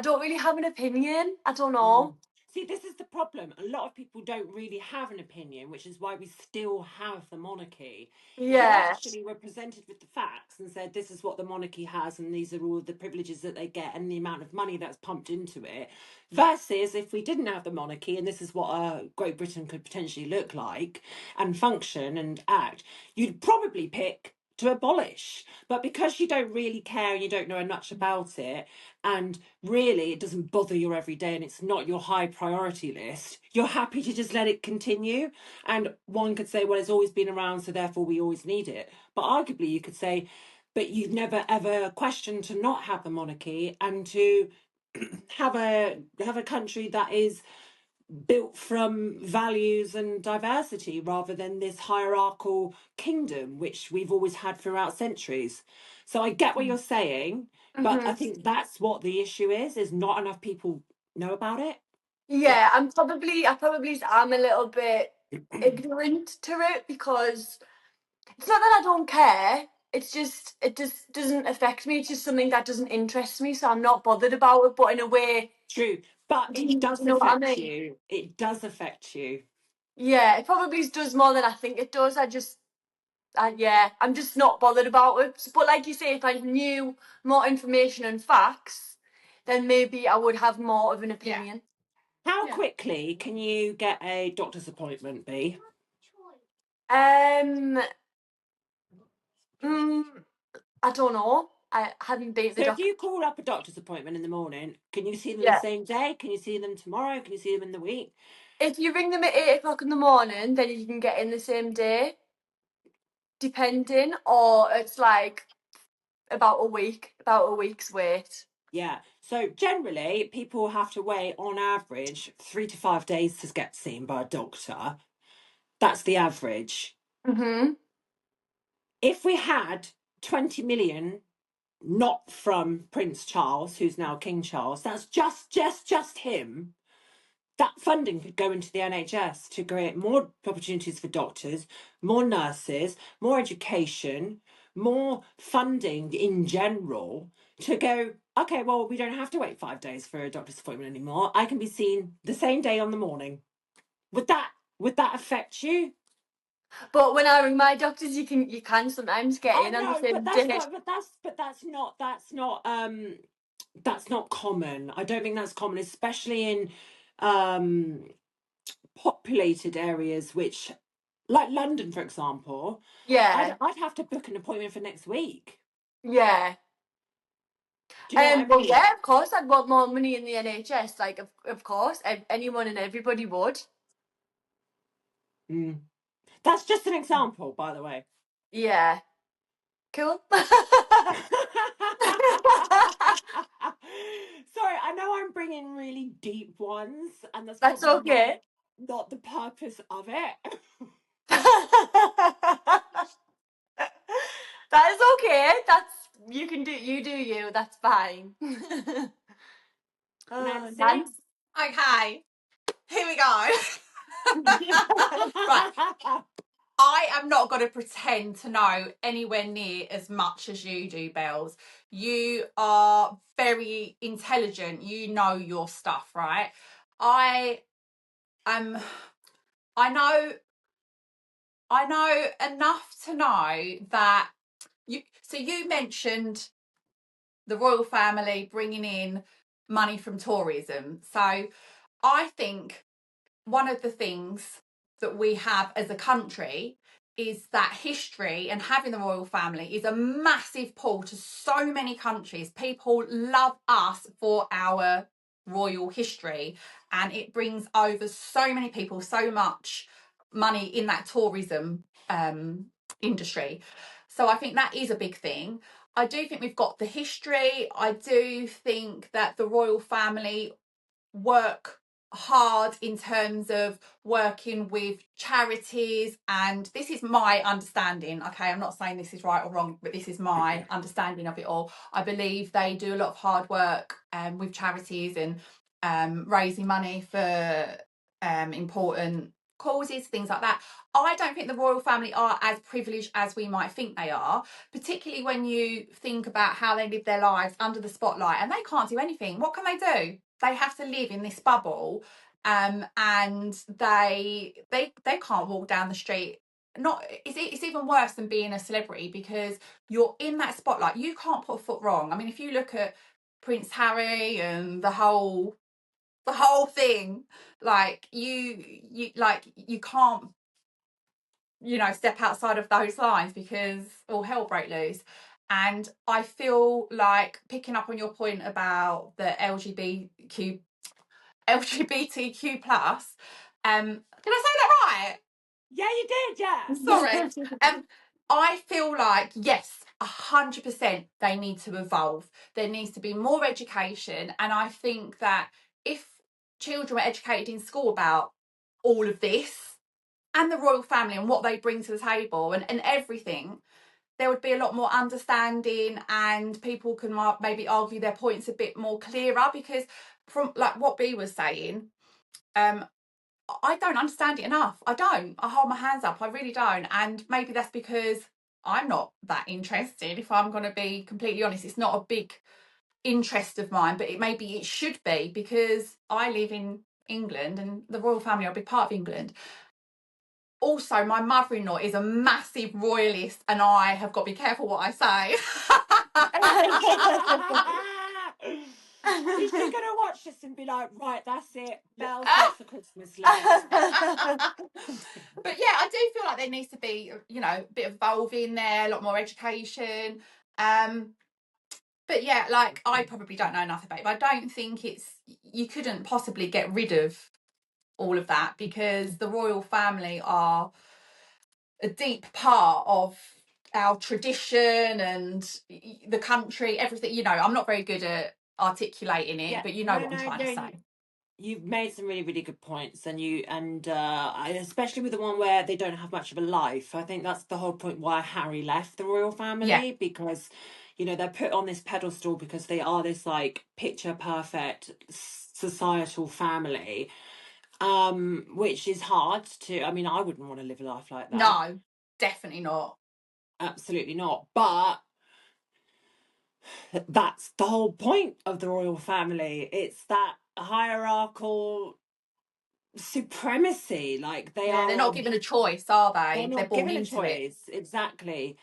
Speaker 4: don't really have an opinion. I don't know.
Speaker 2: See, this is the problem. A lot of people don't really have an opinion, which is why we still have the monarchy. If you
Speaker 4: Yeah.
Speaker 2: actually were presented with the facts and said, this is what the monarchy has, and these are all the privileges that they get, and the amount of money that's pumped into it, versus if we didn't have the monarchy, and this is what Great Britain could potentially look like and function and act, you'd probably pick to abolish. But because you don't really care and you don't know much about it, and really it doesn't bother your everyday and it's not your high priority list, you're happy to just let it continue. And one could say, well, it's always been around, so therefore we always need it. But arguably you could say, but you've never ever questioned to not have the monarchy and to have a country that is built from values and diversity rather than this hierarchical kingdom which we've always had throughout centuries. So I get what you're saying, but I think that's what the issue is not enough people know about it.
Speaker 4: Yeah, I probably am a little bit ignorant to it because it's not that I don't care. It just doesn't affect me. It's just something that doesn't interest me, so I'm not bothered about it. But in a way,
Speaker 2: True, but
Speaker 4: do
Speaker 2: it
Speaker 4: you
Speaker 2: does
Speaker 4: know what I
Speaker 2: affect
Speaker 4: mean?
Speaker 2: you. It does affect you.
Speaker 4: Yeah, it probably does more than I think it does. Yeah, I'm just not bothered about it. But like you say, if I knew more information and facts, then maybe I would have more of an opinion.
Speaker 2: How quickly can you get a doctor's appointment, B?
Speaker 4: I don't know. I hadn't been to the
Speaker 2: So if
Speaker 4: doctor.
Speaker 2: you call up a doctor's appointment in the morning, can you see them the
Speaker 4: Yeah.
Speaker 2: same day? Can you see them tomorrow? Can you see them in the week?
Speaker 4: If you ring them at 8 o'clock in the morning, then you can get in the same day, depending, or it's like about a week's wait.
Speaker 2: Yeah. So generally, people have to wait on average 3 to 5 days to get seen by a doctor. That's the average.
Speaker 4: Mhm.
Speaker 2: If we had 20 million, not from Prince Charles, who's now King Charles, that's just him. That funding could go into the NHS to create more opportunities for doctors, more nurses, more education, more funding in general to go, okay, well, we don't have to wait 5 days for a doctor's appointment anymore. I can be seen the same day on the morning. Would that affect you?
Speaker 4: But when I ring my doctors, you can sometimes get
Speaker 2: I
Speaker 4: in on the
Speaker 2: know,
Speaker 4: same
Speaker 2: but that's
Speaker 4: day.
Speaker 2: not that's not common. I don't think that's common, especially in populated areas, which, like London, for example,
Speaker 4: Yeah,
Speaker 2: I'd have to book an appointment for next week.
Speaker 4: yeah.
Speaker 2: Do you know what I
Speaker 4: Well,
Speaker 2: mean?
Speaker 4: yeah, of course, I'd want more money in the NHS. Like, of course, anyone and everybody would.
Speaker 2: That's just an example, by the way.
Speaker 4: Yeah. Cool.
Speaker 2: Sorry, I know I'm bringing really deep ones, and that's
Speaker 4: That's
Speaker 2: probably
Speaker 4: okay.
Speaker 2: not the purpose of it.
Speaker 4: That is okay. You do you. That's fine. Oh,
Speaker 2: Nancy?
Speaker 4: Nance.
Speaker 3: Okay, here we go. Right. I am not going to pretend to know anywhere near as much as you do, Bells. You are very intelligent. You know your stuff, right? I know enough to know that you mentioned the royal family bringing in money from tourism. So I think one of the things that we have as a country is that history, and having the royal family is a massive pull to so many countries. People love us for our royal history, and it brings over so many people, so much money in that tourism industry. So I think that is a big thing. I do think we've got the history. I do think that the royal family work hard in terms of working with charities, and this is my understanding. Okay, I'm not saying this is right or wrong, but this is my understanding of it all. I believe they do a lot of hard work with charities and raising money for important causes, things like that. I don't think the royal family are as privileged as we might think they are, particularly when you think about how they live their lives under the spotlight, and they can't do anything. What can they do? They have to live in this bubble, and they can't walk down the street. It's even worse than being a celebrity, because you're in that spotlight. You can't put a foot wrong. I mean, if you look at Prince Harry and the whole thing, like you can't, step outside of those lines, because all hell break loose. And I feel like, picking up on your point about the LGBTQ plus, did I say that right?
Speaker 2: Yeah, you did, yeah.
Speaker 3: Sorry. I feel like, yes, 100% they need to evolve. There needs to be more education, and I think that if children were educated in school about all of this and the royal family and what they bring to the table and everything, there would be a lot more understanding, and people can maybe argue their points a bit more clearer, because from like what B was saying, I don't understand it enough. I hold my hands up. I really don't. And maybe that's because I'm not that interested. If I'm going to be completely honest, it's not a big interest of mine, but maybe it should be, because I live in England and the royal family are a big part of England. Also, my mother-in-law is a massive royalist, and I have got to be careful what I say.
Speaker 2: Is she gonna watch this and be like, right, that's it, Belle's got the Christmas list?
Speaker 3: But yeah, I do feel like there needs to be, a bit of evolving there, a lot more education. But yeah, like, I probably don't know enough about it, but I don't think you couldn't possibly get rid of all of that, because the royal family are a deep part of our tradition and the country, everything. I'm not very good at articulating it, but what I'm trying to say.
Speaker 2: You've made some really, really good points, and especially with the one where they don't have much of a life. I think that's the whole point why Harry left the royal family, because they're put on this pedestal because they are this like picture perfect societal family, which is hard to. I mean, I wouldn't want to live a life like that.
Speaker 3: No, definitely not.
Speaker 2: Absolutely not. But that's the whole point of the royal family. It's that hierarchical supremacy. Like
Speaker 3: they're not given a choice, are they?
Speaker 2: They're not given a choice. Exactly.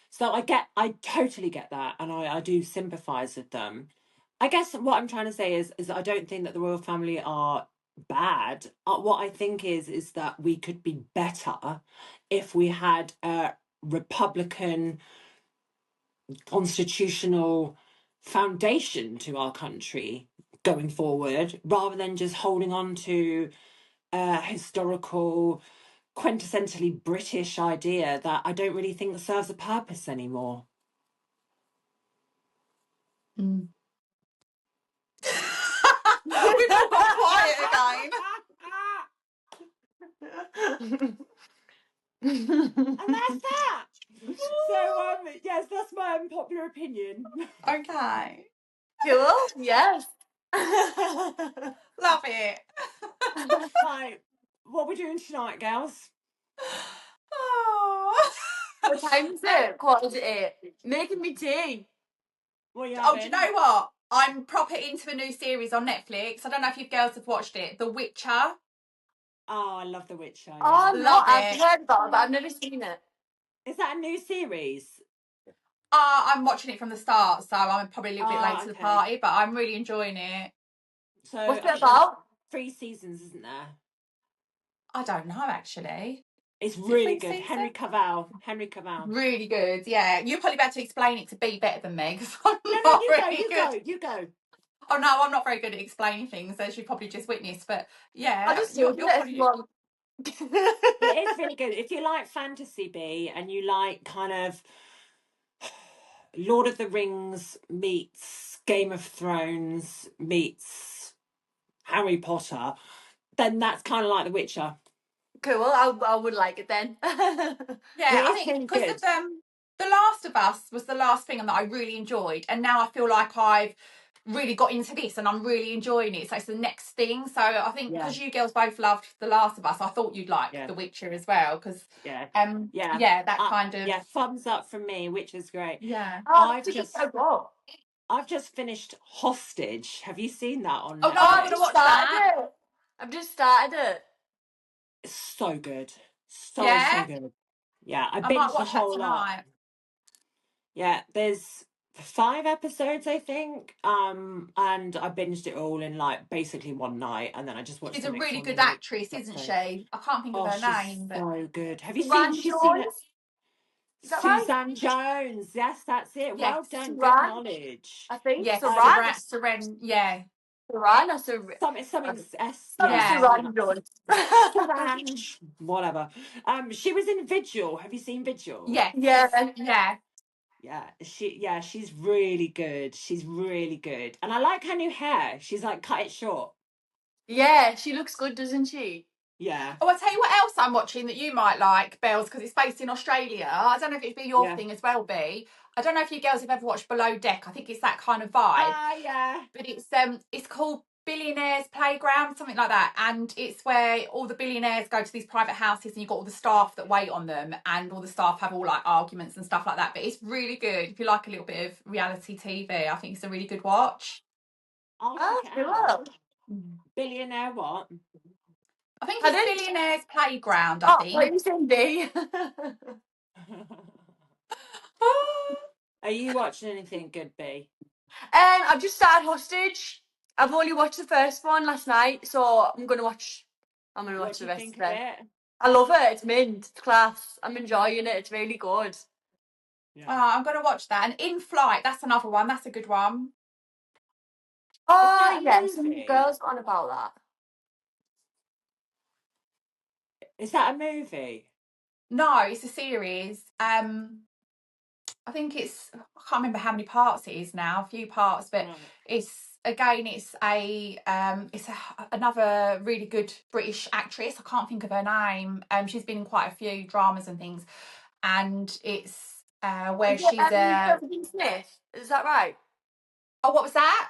Speaker 2: So I totally get that, and I do sympathise with them. I guess what I'm trying to say is I don't think that the royal family are bad. What I think is that we could be better if we had a Republican constitutional foundation to our country going forward, rather than just holding on to a historical, quintessentially British idea that I don't really think serves a purpose anymore.
Speaker 3: We've all got quiet again.
Speaker 2: And that's that. So yes, that's my unpopular opinion.
Speaker 3: Okay.
Speaker 4: Cool. Yes.
Speaker 3: Love it.
Speaker 2: Right, what are we doing tonight, girls?
Speaker 3: Oh.
Speaker 4: What time is it? Quarter to 8. Making me tea.
Speaker 2: What are you
Speaker 3: Do
Speaker 2: having?
Speaker 3: you know what? I'm proper into a new series on Netflix. I don't know if you girls have watched it. The Witcher.
Speaker 2: Oh, I love The Witcher. Yeah.
Speaker 4: Oh, no,
Speaker 3: Love
Speaker 4: I've
Speaker 3: it.
Speaker 4: heard about it, but I've never seen it.
Speaker 2: Is that a new series?
Speaker 3: I'm watching it from the start, so I'm probably a little bit late to the
Speaker 2: Okay.
Speaker 3: party, but I'm really enjoying it.
Speaker 2: So
Speaker 4: What's it about?
Speaker 2: 3 seasons, isn't there?
Speaker 3: I don't know, actually.
Speaker 2: It's
Speaker 3: Is it
Speaker 2: really
Speaker 3: 3
Speaker 2: good.
Speaker 3: seasons?
Speaker 2: Henry Cavill.
Speaker 3: Really good, yeah. You're probably about to explain it to be better than me, because I'm
Speaker 2: No,
Speaker 3: not
Speaker 2: you
Speaker 3: really good.
Speaker 2: You go.
Speaker 3: Oh no, I'm not very good at explaining things, as you probably just witnessed. But yeah,
Speaker 4: I just
Speaker 3: you're
Speaker 4: Google it if
Speaker 3: probably...
Speaker 4: you want.
Speaker 2: It is really good. If you like fantasy, B, and you like kind of Lord of the Rings meets Game of Thrones meets Harry Potter, then that's kind of like The Witcher.
Speaker 4: Cool. I would like it then.
Speaker 3: Yeah, I
Speaker 2: It's
Speaker 3: think
Speaker 2: really
Speaker 3: because
Speaker 2: good.
Speaker 3: of The Last of Us was the last thing that I really enjoyed, and now I feel like I've really got into this and I'm really enjoying it. So it's the next thing. So I think because you girls both loved The Last of Us, I thought you'd like The Witcher as well. Because
Speaker 2: Yeah.
Speaker 3: that kind of
Speaker 2: thumbs up from me, which is great.
Speaker 3: yeah.
Speaker 2: I've just finished Hostage. Have you seen that on
Speaker 3: Oh no,
Speaker 2: Netflix?
Speaker 3: I'm gonna watch that.
Speaker 4: I've just started it.
Speaker 2: It's so good. So
Speaker 3: Yeah?
Speaker 2: good. Yeah, I
Speaker 3: I might
Speaker 2: binged the
Speaker 3: watch that
Speaker 2: whole lot.
Speaker 3: tonight.
Speaker 2: Yeah, there's 5 episodes, I think. And I binged it all in like basically one night, and then I just watched
Speaker 3: She's
Speaker 2: the
Speaker 3: a
Speaker 2: next
Speaker 3: really
Speaker 2: one
Speaker 3: good
Speaker 2: the
Speaker 3: actress,
Speaker 2: next
Speaker 3: isn't
Speaker 2: day.
Speaker 3: she? I can't think of
Speaker 2: Oh,
Speaker 3: her
Speaker 2: she's
Speaker 3: name, but
Speaker 2: so good. Have you
Speaker 4: Suran
Speaker 2: seen? She's seen it.
Speaker 4: Jones? Is that right?
Speaker 2: Suzanne Jones. Yes, that's it.
Speaker 3: yes,
Speaker 2: Well done. Good
Speaker 4: Suran,
Speaker 2: knowledge.
Speaker 4: I think.
Speaker 3: yes,
Speaker 2: Um,
Speaker 4: Suran?
Speaker 3: Seren, yeah,
Speaker 4: Suran or Sur-
Speaker 2: something S.
Speaker 4: Something
Speaker 2: Yeah,
Speaker 3: yeah,
Speaker 2: something
Speaker 4: Suran
Speaker 2: like
Speaker 4: Jones.
Speaker 2: Sarange, whatever. She was in Vigil. Have you seen Vigil?
Speaker 3: yes,
Speaker 4: Yeah.
Speaker 3: yeah.
Speaker 2: She's really good. She's really good. And I like her new hair. She's like cut it short.
Speaker 4: Yeah, she looks good, doesn't she?
Speaker 2: Yeah.
Speaker 3: Oh, I'll tell you what else I'm watching that you might like, Bells, because it's based in Australia. I don't know if it'd be your thing as well, B. I don't know if you girls have ever watched Below Deck. I think it's that kind of vibe.
Speaker 2: Yeah.
Speaker 3: But it's called Billionaires Playground, something like that. And it's where all the billionaires go to these private houses and you've got all the staff that wait on them, and all the staff have all like arguments and stuff like that. But it's really good. If you like a little bit of reality TV, I think it's a really good watch.
Speaker 2: I'll check it out.
Speaker 4: Cool.
Speaker 2: Billionaire what?
Speaker 3: I think
Speaker 4: Pardon?
Speaker 3: it's Billionaires Playground, I think.
Speaker 4: What you saying, B?
Speaker 2: Are you watching anything good, B?
Speaker 4: I've just started Hostage. I've only watched the first one last night, so I'm gonna watch
Speaker 2: What
Speaker 4: the
Speaker 2: do
Speaker 4: rest
Speaker 2: you
Speaker 4: of
Speaker 2: think
Speaker 4: it.
Speaker 2: of it?
Speaker 4: I love it. It's mint. It's class. I'm enjoying it. It's really good.
Speaker 2: Yeah.
Speaker 3: I'm going to watch that. And In Flight, that's another one. That's a good one.
Speaker 4: Oh
Speaker 2: that a
Speaker 4: yeah, some
Speaker 2: movie?
Speaker 4: girls on about that.
Speaker 2: Is that a movie?
Speaker 3: No, it's a series. I think I can't remember how many parts it is now. A few parts, but
Speaker 2: Right.
Speaker 3: it's another really good British actress. I can't think of her name. She's been in quite a few dramas and things, and it's where she's
Speaker 4: Sheridan Smith. Is that right?
Speaker 3: Oh, what was that?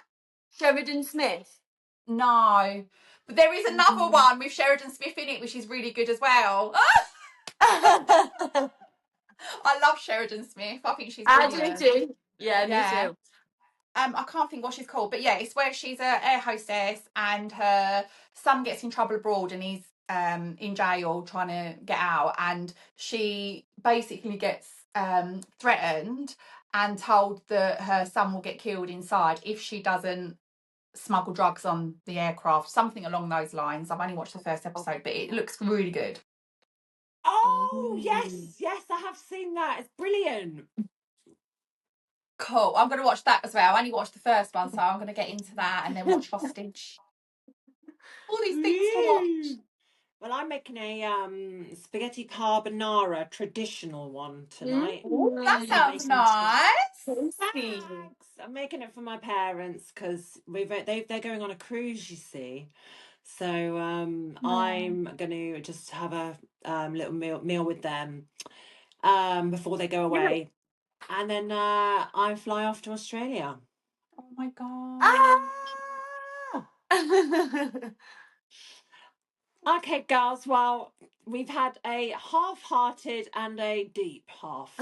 Speaker 4: Sheridan Smith.
Speaker 3: No, but there is another one with Sheridan Smith in it, which is really good as well. I love Sheridan Smith. I think she's brilliant.
Speaker 4: I do too. Yeah, me too.
Speaker 3: I can't think what she's called, but yeah, it's where she's an air hostess and her son gets in trouble abroad and he's in jail trying to get out, and she basically gets threatened and told that her son will get killed inside if she doesn't smuggle drugs on the aircraft, something along those lines. I've only watched the first episode, but it looks really good.
Speaker 2: Oh, yes, I have seen that. It's brilliant.
Speaker 3: Cool. I'm going to watch that as well. I only watched the first one, so I'm going to get into that and then watch Hostage. All these things to watch.
Speaker 2: Well, I'm making a spaghetti carbonara traditional one tonight.
Speaker 3: That sounds nice.
Speaker 2: Thanks. I'm making it for my parents because they're going on a cruise, you see. So I'm going to just have a little meal with them before they go away, and then I fly off to Australia.
Speaker 3: Oh my god.
Speaker 2: Okay, girls. Well, we've had a half-hearted and a deep half.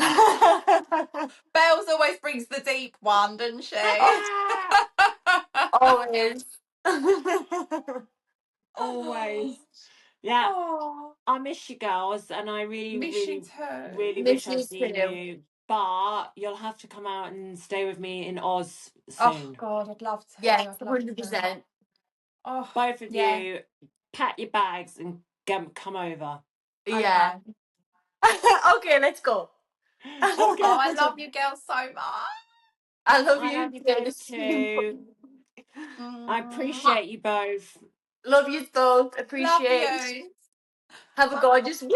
Speaker 3: Bells always brings the deep one, doesn't she?
Speaker 4: Always.
Speaker 2: Always. Yeah.
Speaker 3: Oh,
Speaker 2: I miss you girls, and I really,
Speaker 3: miss you
Speaker 2: really,
Speaker 3: too.
Speaker 2: really
Speaker 4: Miss
Speaker 2: wish
Speaker 4: you
Speaker 2: I'd seen
Speaker 4: too.
Speaker 2: you. But you'll have to come out and stay with me in Oz
Speaker 3: Oh
Speaker 2: soon.
Speaker 3: god, I'd love to.
Speaker 4: Yes,
Speaker 3: I'd love to.
Speaker 4: 100%.
Speaker 3: Oh,
Speaker 2: Both of
Speaker 3: yeah.
Speaker 2: you, pack your bags and come over.
Speaker 4: Yeah.
Speaker 3: Okay.
Speaker 4: Okay, let's go.
Speaker 2: Okay.
Speaker 3: Oh, I love you girls so much.
Speaker 4: I love
Speaker 2: I
Speaker 4: you
Speaker 2: love you both too. I
Speaker 3: Mm.
Speaker 2: appreciate you both.
Speaker 4: Love you both.
Speaker 3: Love
Speaker 4: Appreciate.
Speaker 3: you.
Speaker 4: Have a gorgeous week.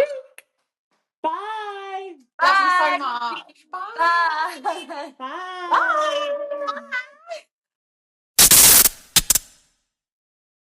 Speaker 2: Bye.
Speaker 3: Love you so
Speaker 4: Bye.
Speaker 3: much. Bye.
Speaker 4: Bye.
Speaker 2: Bye.
Speaker 4: Bye.